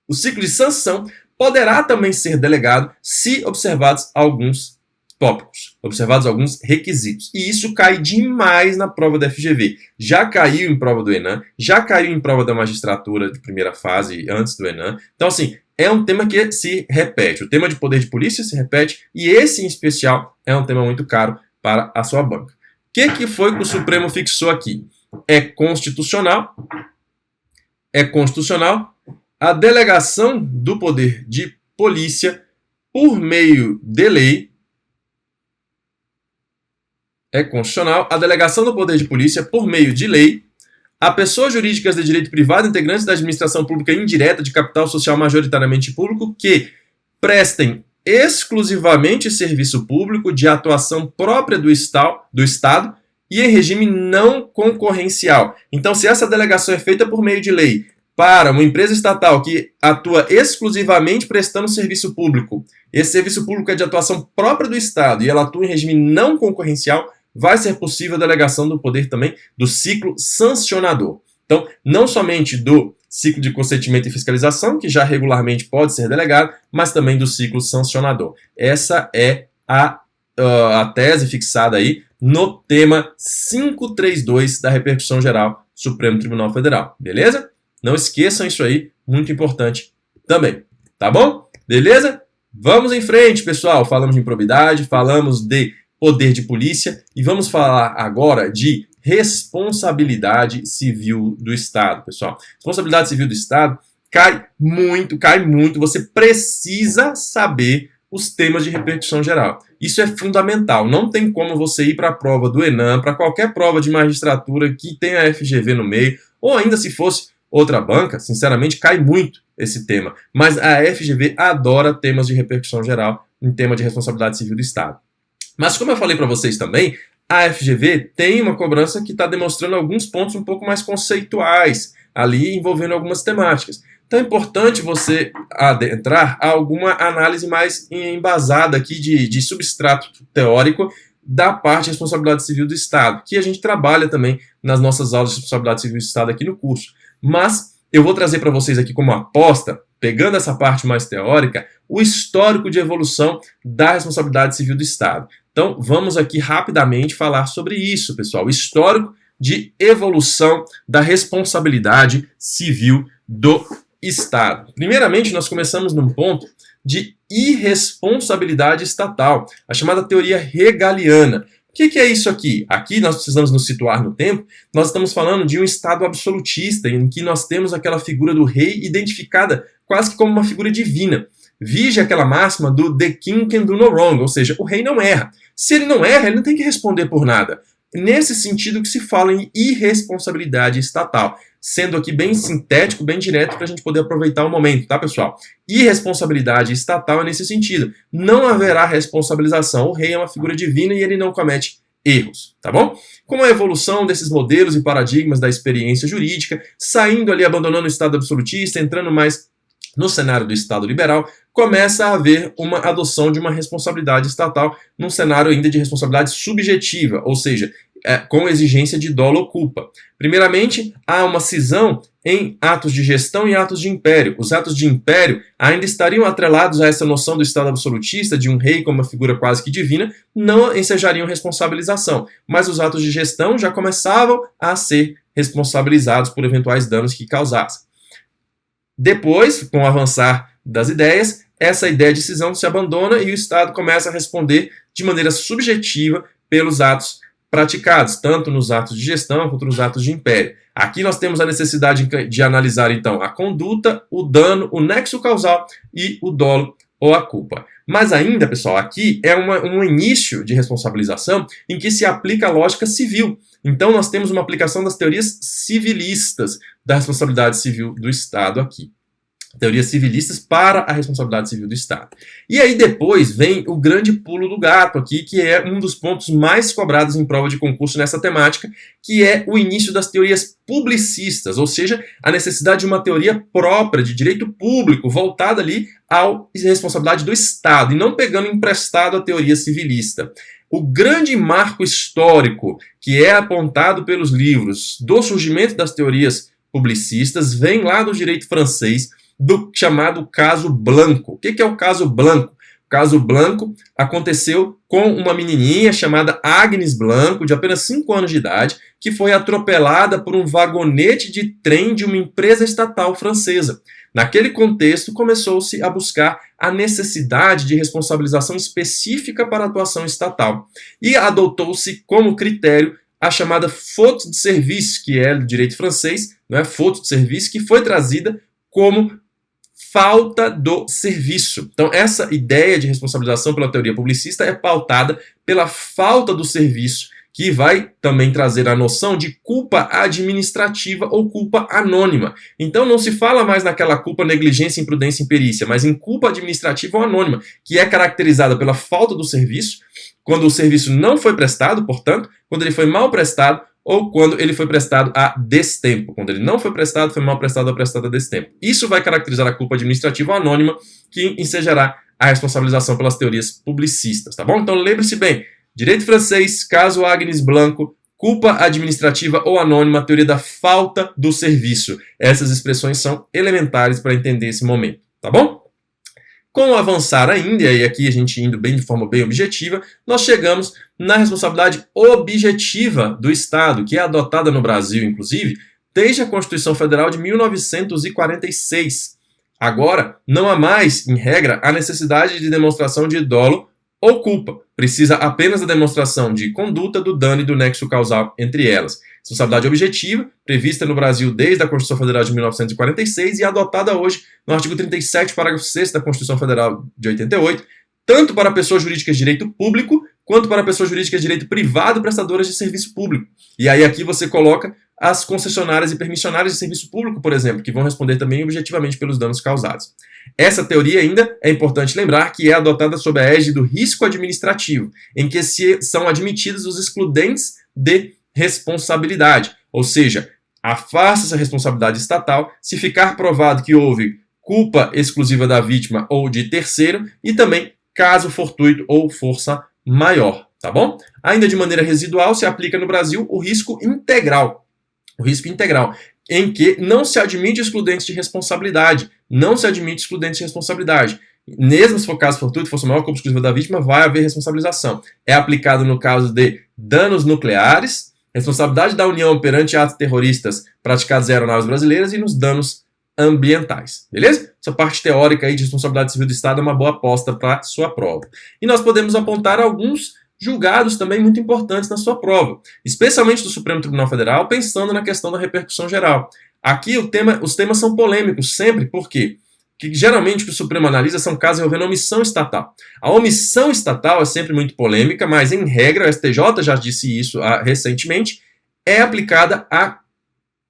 o ciclo de sanção, poderá também ser delegado se observados alguns tópicos, observados alguns requisitos. E isso cai demais na prova da FGV. Já caiu em prova do ENAM, já caiu em prova da magistratura de primeira fase, antes do ENAM. Então, assim, é um tema que se repete. O tema de poder de polícia se repete e esse, em especial, é um tema muito caro para a sua banca. O que foi que o Supremo fixou aqui? É constitucional, a delegação do poder de polícia por meio de lei é constitucional. A delegação do poder de polícia por meio de lei a pessoas jurídicas de direito privado integrantes da administração pública indireta de capital social majoritariamente público que prestem exclusivamente serviço público de atuação própria do Estado e em regime não concorrencial. Então, se essa delegação é feita por meio de lei para uma empresa estatal que atua exclusivamente prestando serviço público, esse serviço público é de atuação própria do Estado e ela atua em regime não concorrencial, vai ser possível a delegação do poder também do ciclo sancionador. Então, não somente do ciclo de consentimento e fiscalização, que já regularmente pode ser delegado, mas também do ciclo sancionador. Essa é a tese fixada aí no tema 532 da repercussão geral Supremo Tribunal Federal. Beleza? Não esqueçam isso aí, muito importante também. Tá bom? Beleza? Vamos em frente, pessoal. Falamos de improbidade, falamos de poder de polícia e vamos falar agora de responsabilidade civil do Estado, pessoal. Responsabilidade civil do Estado cai muito. Você precisa saber os temas de repercussão geral. Isso é fundamental. Não tem como você ir para a prova do ENAM, para qualquer prova de magistratura que tenha a FGV no meio, ou ainda se fosse outra banca, sinceramente, cai muito esse tema. Mas a FGV adora temas de repercussão geral em tema de responsabilidade civil do Estado. Mas como eu falei para vocês também, a FGV tem uma cobrança que está demonstrando alguns pontos um pouco mais conceituais, ali envolvendo algumas temáticas. Então é importante você adentrar a alguma análise mais embasada aqui de substrato teórico da parte de responsabilidade civil do Estado, que a gente trabalha também nas nossas aulas de responsabilidade civil do Estado aqui no curso. Mas eu vou trazer para vocês aqui como aposta, pegando essa parte mais teórica, o histórico de evolução da responsabilidade civil do Estado. Então, vamos aqui rapidamente falar sobre isso, pessoal. O histórico de evolução da responsabilidade civil do Estado. Primeiramente, nós começamos num ponto de irresponsabilidade estatal, a chamada teoria hegeliana. O que é isso aqui? Aqui nós precisamos nos situar no tempo. Nós estamos falando de um Estado absolutista, em que nós temos aquela figura do rei identificada quase que como uma figura divina. Vige aquela máxima do the king can do no wrong, ou seja, o rei não erra. Se ele não erra, ele não tem que responder por nada. Nesse sentido que se fala em irresponsabilidade estatal. Sendo aqui bem sintético, bem direto, para a gente poder aproveitar o momento, tá, pessoal? Irresponsabilidade estatal é nesse sentido. Não haverá responsabilização. O rei é uma figura divina e ele não comete erros, tá bom? Com a evolução desses modelos e paradigmas da experiência jurídica, saindo ali, abandonando o Estado absolutista, entrando mais no cenário do Estado liberal, começa a haver uma adoção de uma responsabilidade estatal num cenário ainda de responsabilidade subjetiva, ou seja, com exigência de dolo ou culpa. Primeiramente, há uma cisão em atos de gestão e atos de império. Os atos de império ainda estariam atrelados a essa noção do Estado absolutista, de um rei como uma figura quase que divina, não ensejariam responsabilização. Mas os atos de gestão já começavam a ser responsabilizados por eventuais danos que causassem. Depois, com o avançar das ideias, essa ideia de cisão se abandona e o Estado começa a responder de maneira subjetiva pelos atos praticados, tanto nos atos de gestão quanto nos atos de império. Aqui nós temos a necessidade de analisar, então, a conduta, o dano, o nexo causal e o dolo ou a culpa. Mas ainda, pessoal, aqui é um início de responsabilização em que se aplica a lógica civil. Então, nós temos uma aplicação das teorias civilistas da responsabilidade civil do Estado aqui. Teorias civilistas para a responsabilidade civil do Estado. E aí depois vem o grande pulo do gato aqui, que é um dos pontos mais cobrados em prova de concurso nessa temática, que é o início das teorias publicistas, ou seja, a necessidade de uma teoria própria de direito público, voltada ali à responsabilidade do Estado, e não pegando emprestado a teoria civilista. O grande marco histórico que é apontado pelos livros do surgimento das teorias publicistas vem lá do direito francês, do chamado caso Blanco. O que é o caso Blanco? O caso Blanco aconteceu com uma menininha chamada Agnes Blanco, de apenas 5 anos de idade, que foi atropelada por um vagonete de trem de uma empresa estatal francesa. Naquele contexto, começou-se a buscar a necessidade de responsabilização específica para a atuação estatal. E adotou-se como critério a chamada faute de service, que é do direito francês, não é? Faute de service, que foi trazida como falta do serviço. Então, essa ideia de responsabilização pela teoria publicista é pautada pela falta do serviço, que vai também trazer a noção de culpa administrativa ou culpa anônima. Então não se fala mais naquela culpa, negligência, imprudência e imperícia, mas em culpa administrativa ou anônima, que é caracterizada pela falta do serviço, quando o serviço não foi prestado, portanto, quando ele foi mal prestado, ou quando ele foi prestado a destempo. Quando ele não foi prestado, foi mal prestado ou prestado a destempo. Isso vai caracterizar a culpa administrativa ou anônima, que ensejará a responsabilização pelas teorias publicistas, tá bom? Então lembre-se bem, direito francês, caso Agnes Blanco, culpa administrativa ou anônima, teoria da falta do serviço. Essas expressões são elementares para entender esse momento, tá bom? Com o avançar ainda, e aqui a gente indo bem de forma bem objetiva, nós chegamos na responsabilidade objetiva do Estado, que é adotada no Brasil, inclusive, desde a Constituição Federal de 1946. Agora, não há mais, em regra, a necessidade de demonstração de dolo ou culpa. Precisa apenas da demonstração de conduta, do dano e do nexo causal entre elas. Responsabilidade objetiva, prevista no Brasil desde a Constituição Federal de 1946 e adotada hoje no artigo 37, parágrafo 6º da Constituição Federal de 88, tanto para pessoas jurídicas de direito público, quanto para pessoas jurídicas de direito privado prestadoras de serviço público. E aí aqui você coloca as concessionárias e permissionárias de serviço público, por exemplo, que vão responder também objetivamente pelos danos causados. Essa teoria ainda é importante lembrar que é adotada sob a égide do risco administrativo, em que são admitidos os excludentes de responsabilidade, ou seja, afasta-se a responsabilidade estatal se ficar provado que houve culpa exclusiva da vítima ou de terceiro e também caso fortuito ou força maior, tá bom? Ainda de maneira residual se aplica no Brasil o risco integral, em que não se admite excludentes de responsabilidade, Mesmo se for caso fortuito, força maior, culpa exclusiva da vítima, vai haver responsabilização. É aplicado no caso de danos nucleares, responsabilidade da União perante atos terroristas praticados em aeronaves brasileiras e nos danos ambientais. Beleza? Essa parte teórica aí de responsabilidade civil do Estado é uma boa aposta para sua prova. E nós podemos apontar alguns julgados também muito importantes na sua prova, especialmente do Supremo Tribunal Federal, pensando na questão da repercussão geral. Aqui os temas são polêmicos sempre, por quê? Que geralmente o que o Supremo analisa são casos envolvendo omissão estatal. A omissão estatal é sempre muito polêmica, mas em regra, o STJ já disse isso recentemente, é aplicada a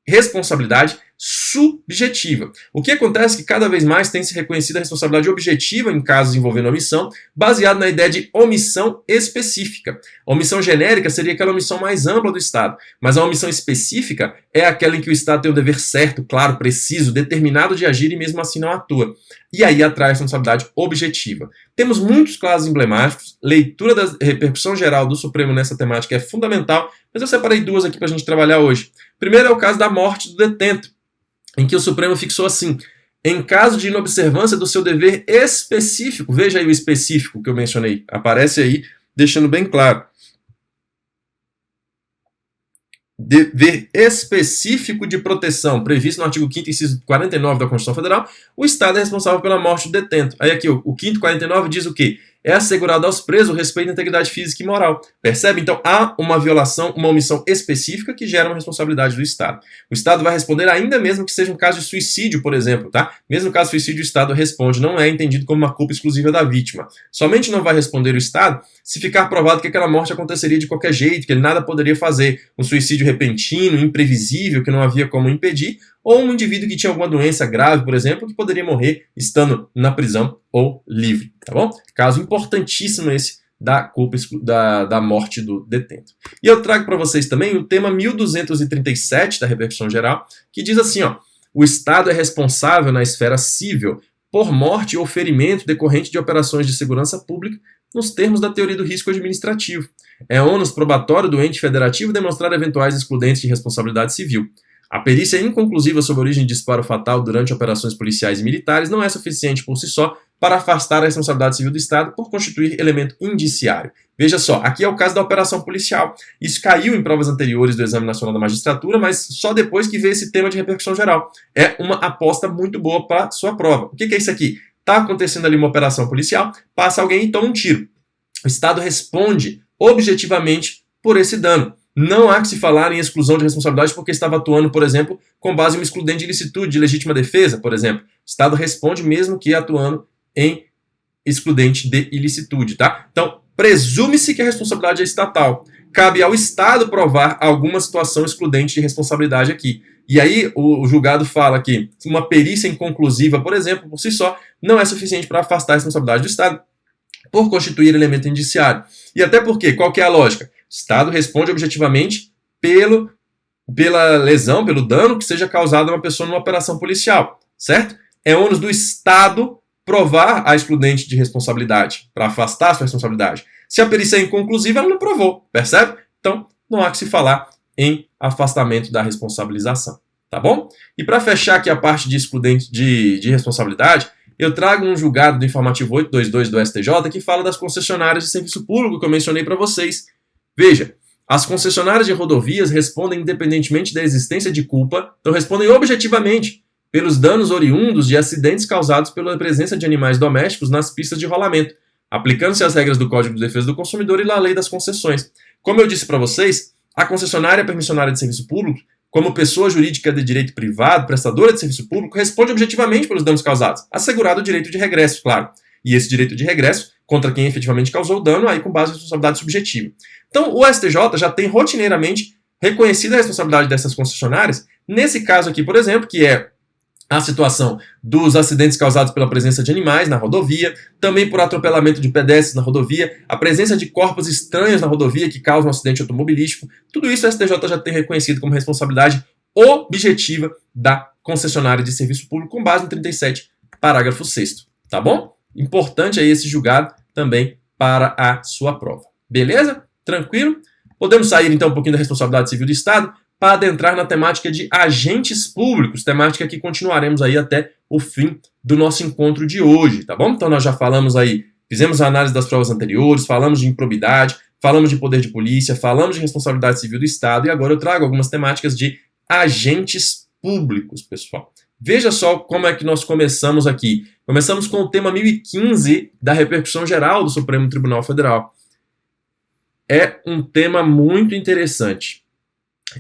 responsabilidade subjetiva. O que acontece é que cada vez mais tem se reconhecido a responsabilidade objetiva em casos envolvendo omissão, baseado na ideia de omissão específica. A omissão genérica seria aquela omissão mais ampla do Estado, mas a omissão específica é aquela em que o Estado tem o dever certo, claro, preciso, determinado de agir e mesmo assim não atua. E aí atrai a responsabilidade objetiva. Temos muitos casos emblemáticos, leitura da repercussão geral do Supremo nessa temática é fundamental, mas eu separei duas aqui para a gente trabalhar hoje. Primeiro é o caso da morte do detento, em que o Supremo fixou assim: em caso de inobservância do seu dever específico, veja aí o específico que eu mencionei, aparece aí, deixando bem claro. Dever específico de proteção, previsto no artigo 5º, inciso 49 da Constituição Federal, o Estado é responsável pela morte do detento. Aí aqui, o 5º 49 diz o quê? É assegurado aos presos o respeito à integridade física e moral. Percebe? Então, há uma violação, uma omissão específica que gera uma responsabilidade do Estado. O Estado vai responder ainda mesmo que seja um caso de suicídio, por exemplo, tá? Mesmo no caso de suicídio, o Estado responde, não é entendido como uma culpa exclusiva da vítima. Somente não vai responder o Estado se ficar provado que aquela morte aconteceria de qualquer jeito, que ele nada poderia fazer. Um suicídio repentino, imprevisível, que não havia como impedir, ou um indivíduo que tinha alguma doença grave, por exemplo, que poderia morrer estando na prisão ou livre, tá bom? Caso importantíssimo esse da culpa da morte do detento. E eu trago para vocês também o tema 1237 da repercussão geral, que diz assim, ó: o Estado é responsável na esfera civil por morte ou ferimento decorrente de operações de segurança pública nos termos da teoria do risco administrativo. É ônus probatório do ente federativo demonstrar eventuais excludentes de responsabilidade civil. A perícia inconclusiva sobre a origem de disparo fatal durante operações policiais e militares não é suficiente por si só para afastar a responsabilidade civil do Estado por constituir elemento indiciário. Veja só, aqui é o caso da operação policial. Isso caiu em provas anteriores do Exame Nacional da Magistratura, mas só depois que veio esse tema de repercussão geral. É uma aposta muito boa para sua prova. O que é isso aqui? Está acontecendo ali uma operação policial, passa alguém e toma um tiro. O Estado responde objetivamente por esse dano. não há que se falar em exclusão de responsabilidade porque estava atuando, por exemplo, com base em uma excludente de ilicitude, de legítima defesa, por exemplo. O Estado responde mesmo que atuando em excludente de ilicitude, tá? Então, presume-se que a responsabilidade é estatal. Cabe ao Estado provar alguma situação excludente de responsabilidade aqui. E aí o julgado fala que uma perícia inconclusiva, por exemplo, por si só, não é suficiente para afastar a responsabilidade do Estado por constituir elemento indiciário. E até porque, qual que é a lógica? O Estado responde objetivamente pela lesão, pelo dano que seja causado a uma pessoa numa operação policial, certo? É ônus do Estado provar a excludente de responsabilidade, para afastar a sua responsabilidade. Se a perícia é inconclusiva, ela não provou, percebe? Então, não há que se falar em afastamento da responsabilização, tá bom? E para fechar aqui a parte de excludente de responsabilidade, eu trago um julgado do informativo 822 do STJ que fala das concessionárias de serviço público que eu mencionei para vocês. Veja, as concessionárias de rodovias respondem independentemente da existência de culpa, então respondem objetivamente pelos danos oriundos de acidentes causados pela presença de animais domésticos nas pistas de rolamento, aplicando-se as regras do Código de Defesa do Consumidor e da Lei das Concessões. Como eu disse para vocês, a concessionária permissionária de serviço público, como pessoa jurídica de direito privado, prestadora de serviço público, responde objetivamente pelos danos causados, assegurado o direito de regresso, claro. E esse direito de regresso, contra quem efetivamente causou o dano, aí com base em responsabilidade subjetiva. Então, o STJ já tem rotineiramente reconhecido a responsabilidade dessas concessionárias, nesse caso aqui, por exemplo, que é a situação dos acidentes causados pela presença de animais na rodovia, também por atropelamento de pedestres na rodovia, a presença de corpos estranhos na rodovia que causam um acidente automobilístico, tudo isso o STJ já tem reconhecido como responsabilidade objetiva da concessionária de serviço público com base no 37, parágrafo 6º, tá bom? Importante aí esse julgado também para a sua prova. Beleza? Tranquilo? Podemos sair então um pouquinho da responsabilidade civil do Estado para adentrar na temática de agentes públicos, temática que continuaremos aí até o fim do nosso encontro de hoje, tá bom? Então nós já falamos aí, fizemos a análise das provas anteriores, falamos de improbidade, falamos de poder de polícia, falamos de responsabilidade civil do Estado e agora eu trago algumas temáticas de agentes públicos, pessoal. Veja só como é que nós começamos aqui. Começamos com o tema 1015 da repercussão geral do Supremo Tribunal Federal. É um tema muito interessante.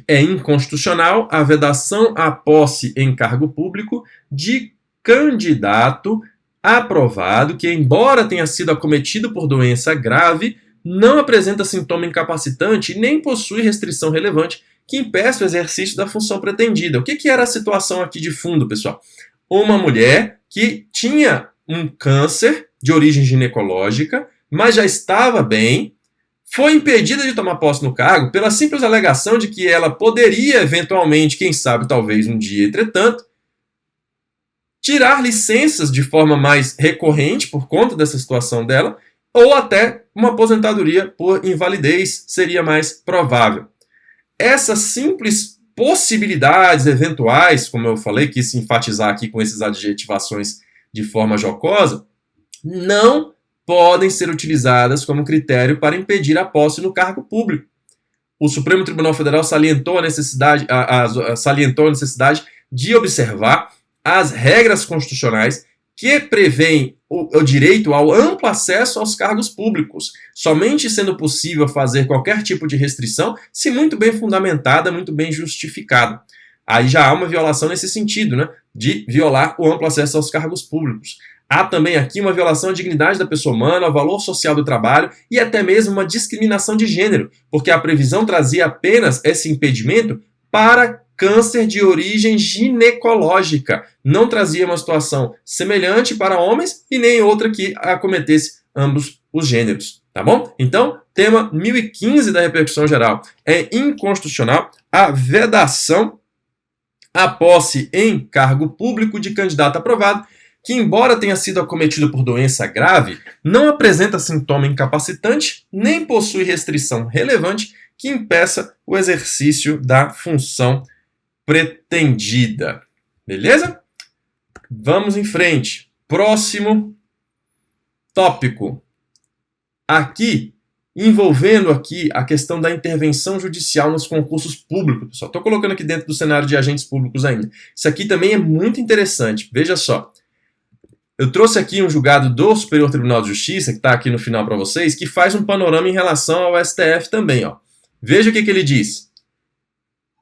É inconstitucional a vedação à posse em cargo público de candidato aprovado que, embora tenha sido acometido por doença grave, não apresenta sintoma incapacitante e nem possui restrição relevante que impeça o exercício da função pretendida. O que era a situação aqui de fundo, pessoal? Uma mulher que tinha um câncer de origem ginecológica, mas já estava bem, foi impedida de tomar posse no cargo pela simples alegação de que ela poderia, eventualmente, quem sabe, talvez um dia, entretanto, tirar licenças de forma mais recorrente por conta dessa situação dela, ou até uma aposentadoria por invalidez seria mais provável. Essas simples possibilidades eventuais, como eu falei, quis enfatizar aqui com essas adjetivações de forma jocosa, não podem ser utilizadas como critério para impedir a posse no cargo público. O Supremo Tribunal Federal salientou a necessidade de observar as regras constitucionais que prevêem o direito ao amplo acesso aos cargos públicos, somente sendo possível fazer qualquer tipo de restrição se muito bem fundamentada, muito bem justificada. Aí já há uma violação nesse sentido, né, de violar o amplo acesso aos cargos públicos. Há também aqui uma violação à dignidade da pessoa humana, ao valor social do trabalho e até mesmo uma discriminação de gênero, porque a previsão trazia apenas esse impedimento para câncer de origem ginecológica. Não trazia uma situação semelhante para homens e nem outra que acometesse ambos os gêneros, tá bom? Então, tema 1015 da repercussão geral. É inconstitucional a vedação à posse em cargo público de candidato aprovado que, embora tenha sido acometido por doença grave, não apresenta sintoma incapacitante nem possui restrição relevante que impeça o exercício da função pretendida. Beleza? Vamos em frente. Próximo tópico. Aqui, envolvendo aqui a questão da intervenção judicial nos concursos públicos. Pessoal, estou colocando aqui dentro do cenário de agentes públicos ainda. Isso aqui também é muito interessante. Veja só. Eu trouxe aqui um julgado do Superior Tribunal de Justiça, que está aqui no final para vocês, que faz um panorama em relação ao STF também. Ó. Veja o que ele diz.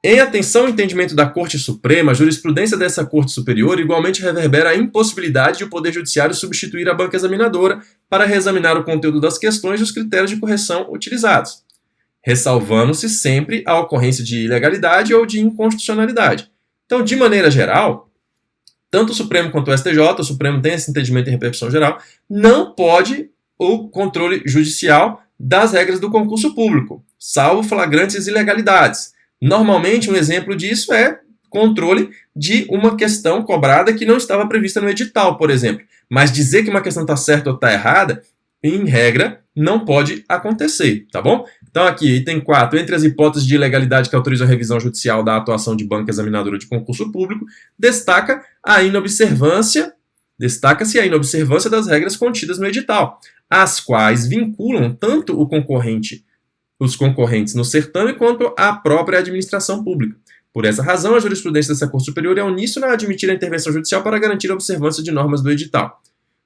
Em atenção ao entendimento da Corte Suprema, a jurisprudência dessa Corte Superior igualmente reverbera a impossibilidade de o Poder Judiciário substituir a banca examinadora para reexaminar o conteúdo das questões e os critérios de correção utilizados, ressalvando-se sempre a ocorrência de ilegalidade ou de inconstitucionalidade. Então, de maneira geral, tanto o Supremo quanto o STJ, o Supremo tem esse entendimento em repercussão geral, não pode o controle judicial das regras do concurso público, salvo flagrantes ilegalidades. Normalmente, um exemplo disso é controle de uma questão cobrada que não estava prevista no edital, por exemplo. Mas dizer que uma questão está certa ou está errada, em regra, não pode acontecer, tá bom? Então aqui, item 4, entre as hipóteses de ilegalidade que autorizam a revisão judicial da atuação de banca examinadora de concurso público, destaca-se a inobservância das regras contidas no edital, as quais vinculam tanto os concorrentes no certame quanto a própria administração pública. Por essa razão, a jurisprudência dessa Corte Superior é uníssona a admitir a intervenção judicial para garantir a observância de normas do edital.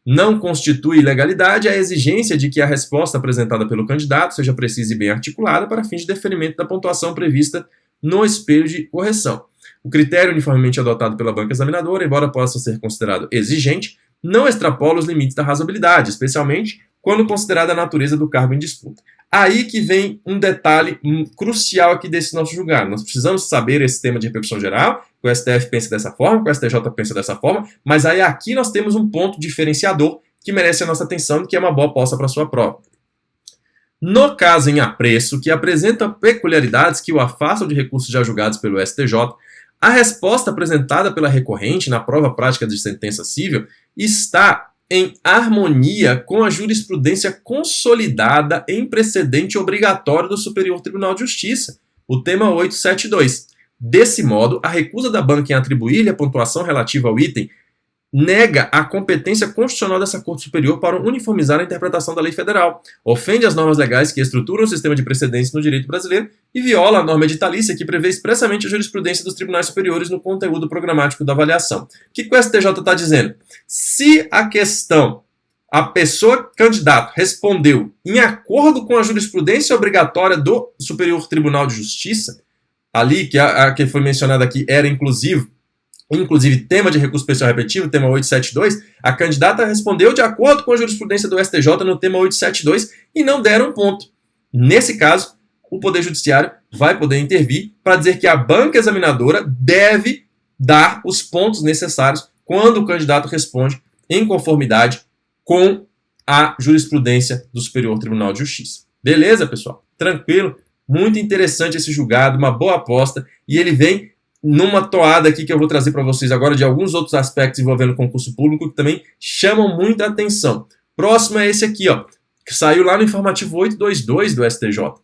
Não constitui ilegalidade a exigência de que a resposta apresentada pelo candidato seja precisa e bem articulada para fins de deferimento da pontuação prevista no espelho de correção. O critério uniformemente adotado pela banca examinadora, embora possa ser considerado exigente, não extrapola os limites da razoabilidade, especialmente quando considerada a natureza do cargo em disputa. Aí que vem um detalhe crucial aqui desse nosso julgado. Nós precisamos saber esse tema de repercussão geral, que o STF pensa dessa forma, que o STJ pensa dessa forma, mas aí aqui nós temos um ponto diferenciador que merece a nossa atenção e que é uma boa aposta para a sua prova. No caso em apreço, que apresenta peculiaridades que o afastam de recursos já julgados pelo STJ, a resposta apresentada pela recorrente na prova prática de sentença civil está em harmonia com a jurisprudência consolidada em precedente obrigatório do Superior Tribunal de Justiça, o tema 872. Desse modo, a recusa da banca em atribuir-lhe a pontuação relativa ao item nega a competência constitucional dessa Corte Superior para uniformizar a interpretação da lei federal, ofende as normas legais que estruturam o sistema de precedência no direito brasileiro e viola a norma editalícia que prevê expressamente a jurisprudência dos tribunais superiores no conteúdo programático da avaliação. O que o STJ está dizendo? Se a questão, a pessoa candidato respondeu em acordo com a jurisprudência obrigatória do Superior Tribunal de Justiça, ali que a que foi mencionada aqui era inclusive tema de recurso especial repetitivo, tema 872, a candidata respondeu de acordo com a jurisprudência do STJ no tema 872 e não deram ponto. Nesse caso, o Poder Judiciário vai poder intervir para dizer que a banca examinadora deve dar os pontos necessários quando o candidato responde em conformidade com a jurisprudência do Superior Tribunal de Justiça. Beleza, pessoal? Tranquilo? Muito interessante esse julgado, uma boa aposta, e ele vem numa toada aqui que eu vou trazer para vocês agora de alguns outros aspectos envolvendo concurso público que também chamam muita atenção. Próximo é esse aqui, ó, que saiu lá no informativo 822 do STJ.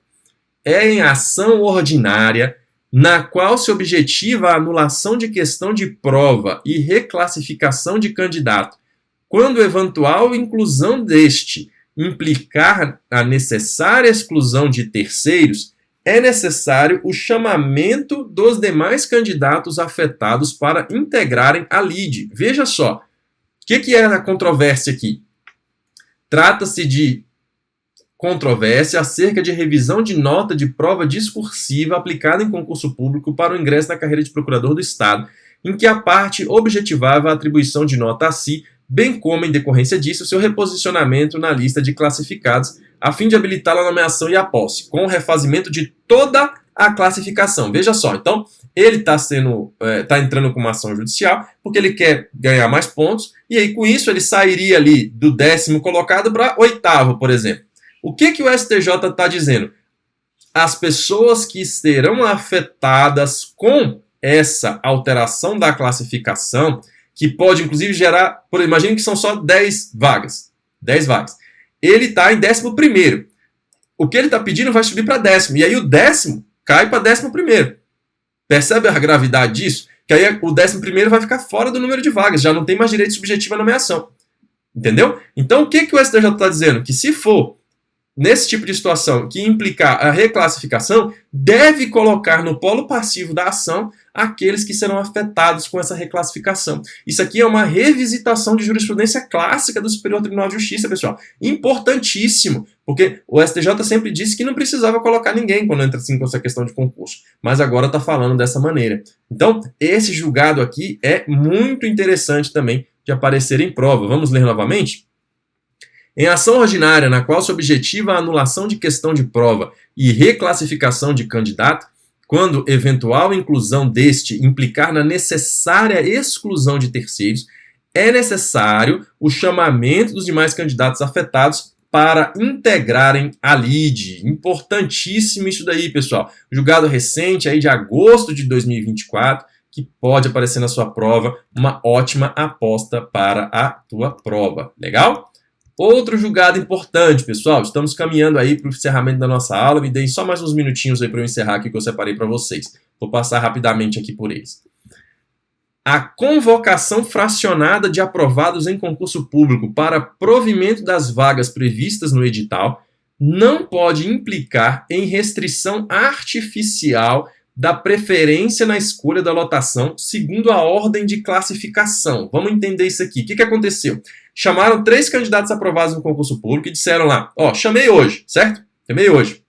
É em ação ordinária na qual se objetiva a anulação de questão de prova e reclassificação de candidato, quando eventual inclusão deste implicar a necessária exclusão de terceiros, é necessário o chamamento dos demais candidatos afetados para integrarem a lide. Veja só, o que é a controvérsia aqui? Trata-se de controvérsia acerca de revisão de nota de prova discursiva aplicada em concurso público para o ingresso na carreira de procurador do Estado, em que a parte objetivava a atribuição de nota a si, bem como, em decorrência disso, seu reposicionamento na lista de classificados, a fim de habilitar a nomeação e a posse, com o refazimento de toda a classificação. Veja só, então, ele está entrando com uma ação judicial, porque ele quer ganhar mais pontos, e aí, com isso, ele sairia ali do 10º colocado para 8º, por exemplo. O que o STJ está dizendo? As pessoas que serão afetadas com essa alteração da classificação, que pode, inclusive, gerar... Imagine que são só 10 vagas. 10 vagas. Ele está em 11º. O que ele está pedindo vai subir para 10º. E aí o 10º cai para 11º. Percebe a gravidade disso? Que aí o 11º vai ficar fora do número de vagas. Já não tem mais direito subjetivo à nomeação. Entendeu? Então o que o STJ está dizendo? Que se for nesse tipo de situação que implicar a reclassificação, deve colocar no polo passivo da ação aqueles que serão afetados com essa reclassificação. Isso aqui é uma revisitação de jurisprudência clássica do Superior Tribunal de Justiça, pessoal. Importantíssimo, porque o STJ sempre disse que não precisava colocar ninguém quando entra assim com essa questão de concurso, mas agora está falando dessa maneira. Então, esse julgado aqui é muito interessante também de aparecer em prova. Vamos ler novamente? Em ação ordinária na qual se objetiva a anulação de questão de prova e reclassificação de candidato, quando eventual inclusão deste implicar na necessária exclusão de terceiros, é necessário o chamamento dos demais candidatos afetados para integrarem a lide. Importantíssimo isso daí, pessoal. Julgado recente aí de agosto de 2024, que pode aparecer na sua prova, uma ótima aposta para a tua prova. Legal? Outro julgado importante, pessoal, estamos caminhando aí para o encerramento da nossa aula, me deem só mais uns minutinhos aí para eu encerrar aqui que eu separei para vocês. Vou passar rapidamente aqui por eles. A convocação fracionada de aprovados em concurso público para provimento das vagas previstas no edital não pode implicar em restrição artificial da preferência na escolha da lotação segundo a ordem de classificação. Vamos entender isso aqui. O que aconteceu? Chamaram 3 candidatos aprovados no concurso público e disseram lá, ó, chamei hoje, certo? Chamei hoje.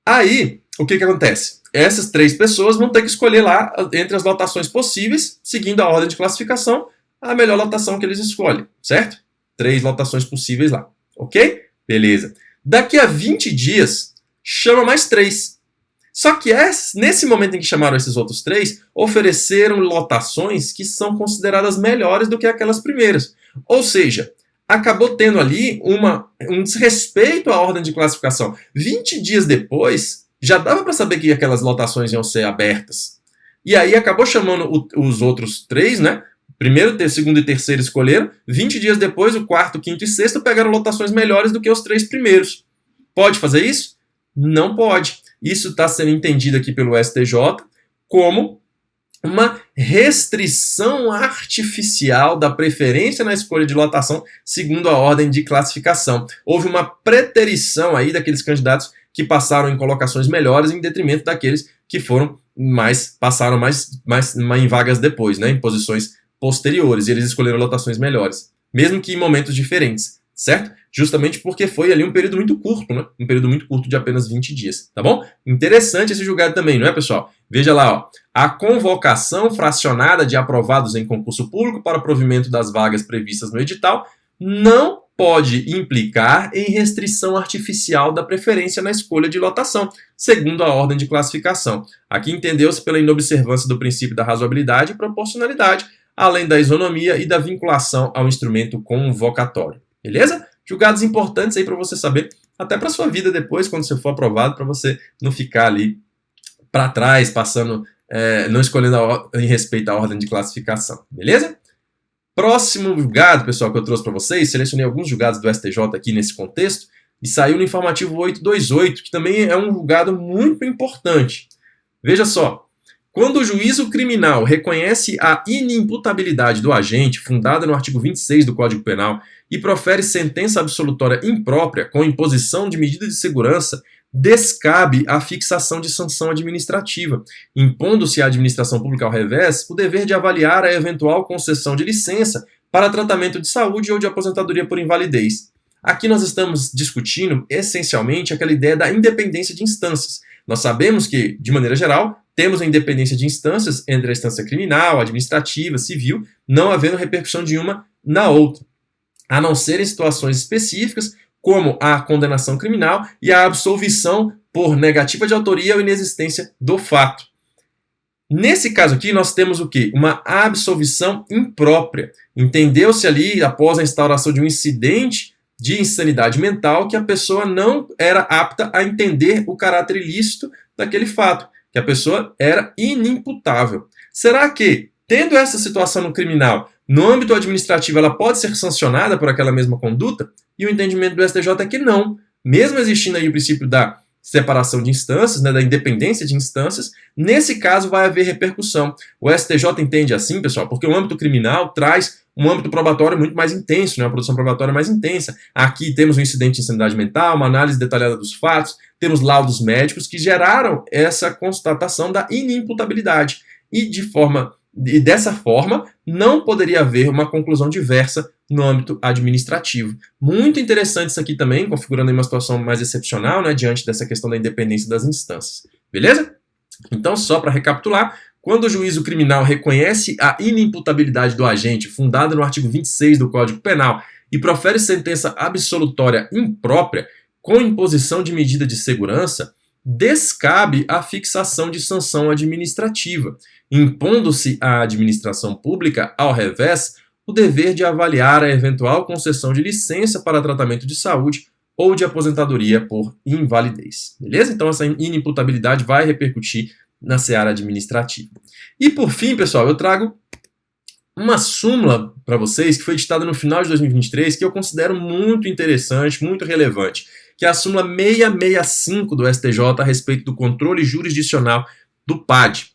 Aí, o que acontece? Essas 3 pessoas vão ter que escolher lá, entre as lotações possíveis, seguindo a ordem de classificação, a melhor lotação que eles escolhem, certo? 3 lotações possíveis lá, ok? Beleza. Daqui a 20 dias, chama mais 3. Só que nesse momento em que chamaram esses outros 3, ofereceram lotações que são consideradas melhores do que aquelas primeiras. Ou seja, acabou tendo ali um desrespeito à ordem de classificação. 20 dias depois, já dava para saber que aquelas lotações iam ser abertas. E aí acabou chamando os outros 3, né? Primeiro, segundo e terceiro escolheram. 20 dias depois, o quarto, quinto e sexto pegaram lotações melhores do que os 3 primeiros. Pode fazer isso? Não pode. Isso está sendo entendido aqui pelo STJ como uma restrição artificial da preferência na escolha de lotação segundo a ordem de classificação. Houve uma preterição aí daqueles candidatos que passaram em colocações melhores em detrimento daqueles que passaram em vagas depois, né, em posições posteriores, e eles escolheram lotações melhores, mesmo que em momentos diferentes, certo? Justamente porque foi ali um período muito curto, né? Um período muito curto de apenas 20 dias, tá bom? Interessante esse julgado também, não é, pessoal? Veja lá, ó. A convocação fracionada de aprovados em concurso público para provimento das vagas previstas no edital não pode implicar em restrição artificial da preferência na escolha de lotação, segundo a ordem de classificação. Aqui entendeu-se pela inobservância do princípio da razoabilidade e proporcionalidade, além da isonomia e da vinculação ao instrumento convocatório. Beleza? Julgados importantes aí para você saber, até para sua vida depois, quando você for aprovado, para você não ficar ali para trás, não escolhendo em respeito à ordem de classificação. Beleza? Próximo julgado, pessoal, que eu trouxe para vocês, selecionei alguns julgados do STJ aqui nesse contexto, e saiu no informativo 828, que também é um julgado muito importante. Veja só. Quando o juízo criminal reconhece a inimputabilidade do agente, fundada no artigo 26 do Código Penal, e profere sentença absolutória imprópria com imposição de medida de segurança, descabe a fixação de sanção administrativa, impondo-se à administração pública ao revés o dever de avaliar a eventual concessão de licença para tratamento de saúde ou de aposentadoria por invalidez. Aqui nós estamos discutindo, essencialmente, aquela ideia da independência de instâncias. Nós sabemos que, de maneira geral, temos a independência de instâncias entre a instância criminal, administrativa, civil, não havendo repercussão de uma na outra, a não ser em situações específicas, como a condenação criminal e a absolvição por negativa de autoria ou inexistência do fato. Nesse caso aqui, nós temos o quê? Uma absolvição imprópria. Entendeu-se ali, após a instauração de um incidente de insanidade mental, que a pessoa não era apta a entender o caráter ilícito daquele fato, que a pessoa era inimputável. Será que, tendo essa situação no criminal, no âmbito administrativo, ela pode ser sancionada por aquela mesma conduta? E o entendimento do STJ é que não. Mesmo existindo aí o princípio da separação de instâncias, né, da independência de instâncias, nesse caso vai haver repercussão. O STJ entende assim, pessoal, porque o âmbito criminal traz um âmbito probatório muito mais intenso, né, uma produção probatória mais intensa. Aqui temos um incidente de insanidade mental, uma análise detalhada dos fatos, temos laudos médicos que geraram essa constatação da inimputabilidade. E dessa forma, não poderia haver uma conclusão diversa no âmbito administrativo. Muito interessante isso aqui também, configurando uma situação mais excepcional, né, diante dessa questão da independência das instâncias. Beleza? Então, só para recapitular, quando o juízo criminal reconhece a inimputabilidade do agente, fundada no artigo 26 do Código Penal, e profere sentença absolutória imprópria, com imposição de medida de segurança, descabe a fixação de sanção administrativa, impondo-se à administração pública, ao revés, o dever de avaliar a eventual concessão de licença para tratamento de saúde ou de aposentadoria por invalidez. Beleza? Então essa inimputabilidade vai repercutir na seara administrativa. E por fim, pessoal, eu trago uma súmula para vocês que foi editada no final de 2023 que eu considero muito interessante, muito relevante, que é a súmula 665 do STJ a respeito do controle jurisdicional do PAD.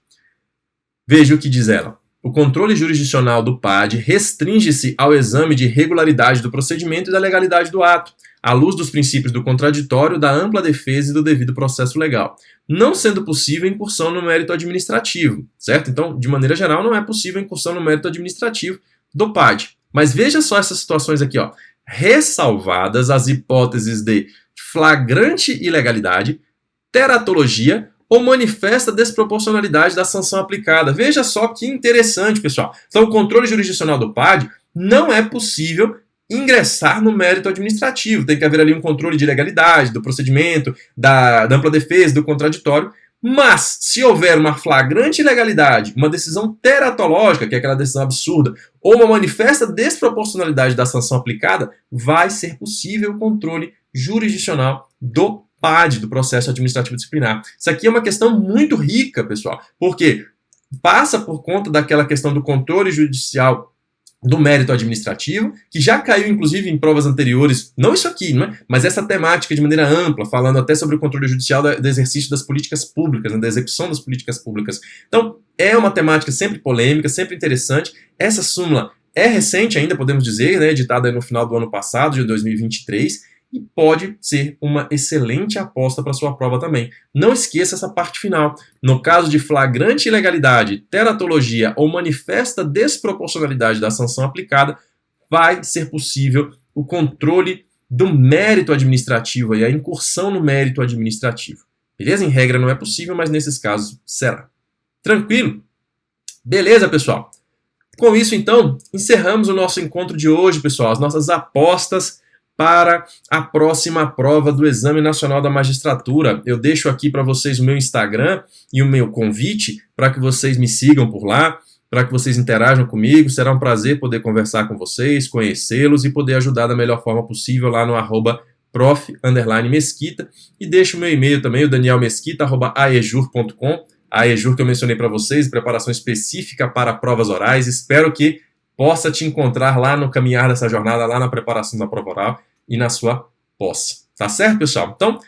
Veja o que diz ela. O controle jurisdicional do PAD restringe-se ao exame de regularidade do procedimento e da legalidade do ato, à luz dos princípios do contraditório, da ampla defesa e do devido processo legal, não sendo possível incursão no mérito administrativo, certo? Então, de maneira geral, não é possível incursão no mérito administrativo do PAD. Mas veja só essas situações aqui, ó. Ressalvadas as hipóteses de flagrante ilegalidade, teratologia ou manifesta desproporcionalidade da sanção aplicada. Veja só que interessante, pessoal. Então, o controle jurisdicional do PAD não é possível ingressar no mérito administrativo. Tem que haver ali um controle de legalidade, do procedimento, da ampla defesa, do contraditório. Mas, se houver uma flagrante ilegalidade, uma decisão teratológica, que é aquela decisão absurda, ou uma manifesta desproporcionalidade da sanção aplicada, vai ser possível o controle jurisdicional do PAD, do processo administrativo disciplinar. Isso aqui é uma questão muito rica, pessoal, porque passa por conta daquela questão do controle judicial do mérito administrativo, que já caiu, inclusive, em provas anteriores, não isso aqui, não é? Mas essa temática de maneira ampla, falando até sobre o controle judicial do exercício das políticas públicas, né, da execução das políticas públicas. Então, é uma temática sempre polêmica, sempre interessante. Essa súmula é recente ainda, podemos dizer, né, editada no final do ano passado, de 2023, e pode ser uma excelente aposta para sua prova também. Não esqueça essa parte final. No caso de flagrante ilegalidade, teratologia ou manifesta desproporcionalidade da sanção aplicada, vai ser possível o controle do mérito administrativo e a incursão no mérito administrativo. Beleza? Em regra não é possível, mas nesses casos será. Tranquilo? Beleza, pessoal? Com isso, então, encerramos o nosso encontro de hoje, pessoal. As nossas apostas para a próxima prova do Exame Nacional da Magistratura. Eu deixo aqui para vocês o meu Instagram e o meu convite para que vocês me sigam por lá, para que vocês interajam comigo. Será um prazer poder conversar com vocês, conhecê-los e poder ajudar da melhor forma possível lá no @prof_mesquita. E deixo o meu e-mail também, o danielmesquita@aejur.com. A Aejur que eu mencionei para vocês, preparação específica para provas orais. Espero que possa te encontrar lá no caminhar dessa jornada, lá na preparação da prova oral e na sua posse. Tá certo, pessoal? Então,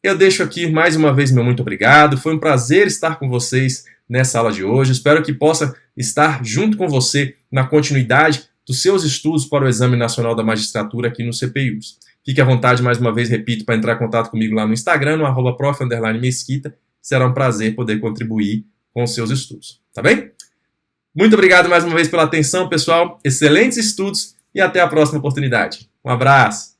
eu deixo aqui mais uma vez meu muito obrigado. Foi um prazer estar com vocês nessa aula de hoje. Espero que possa estar junto com você na continuidade dos seus estudos para o Exame Nacional da Magistratura aqui no CPIUS. Fique à vontade, mais uma vez, repito, para entrar em contato comigo lá no Instagram, no @prof_mesquita. Será um prazer poder contribuir com os seus estudos. Tá bem? Muito obrigado mais uma vez pela atenção, pessoal. Excelentes estudos e até a próxima oportunidade. Um abraço.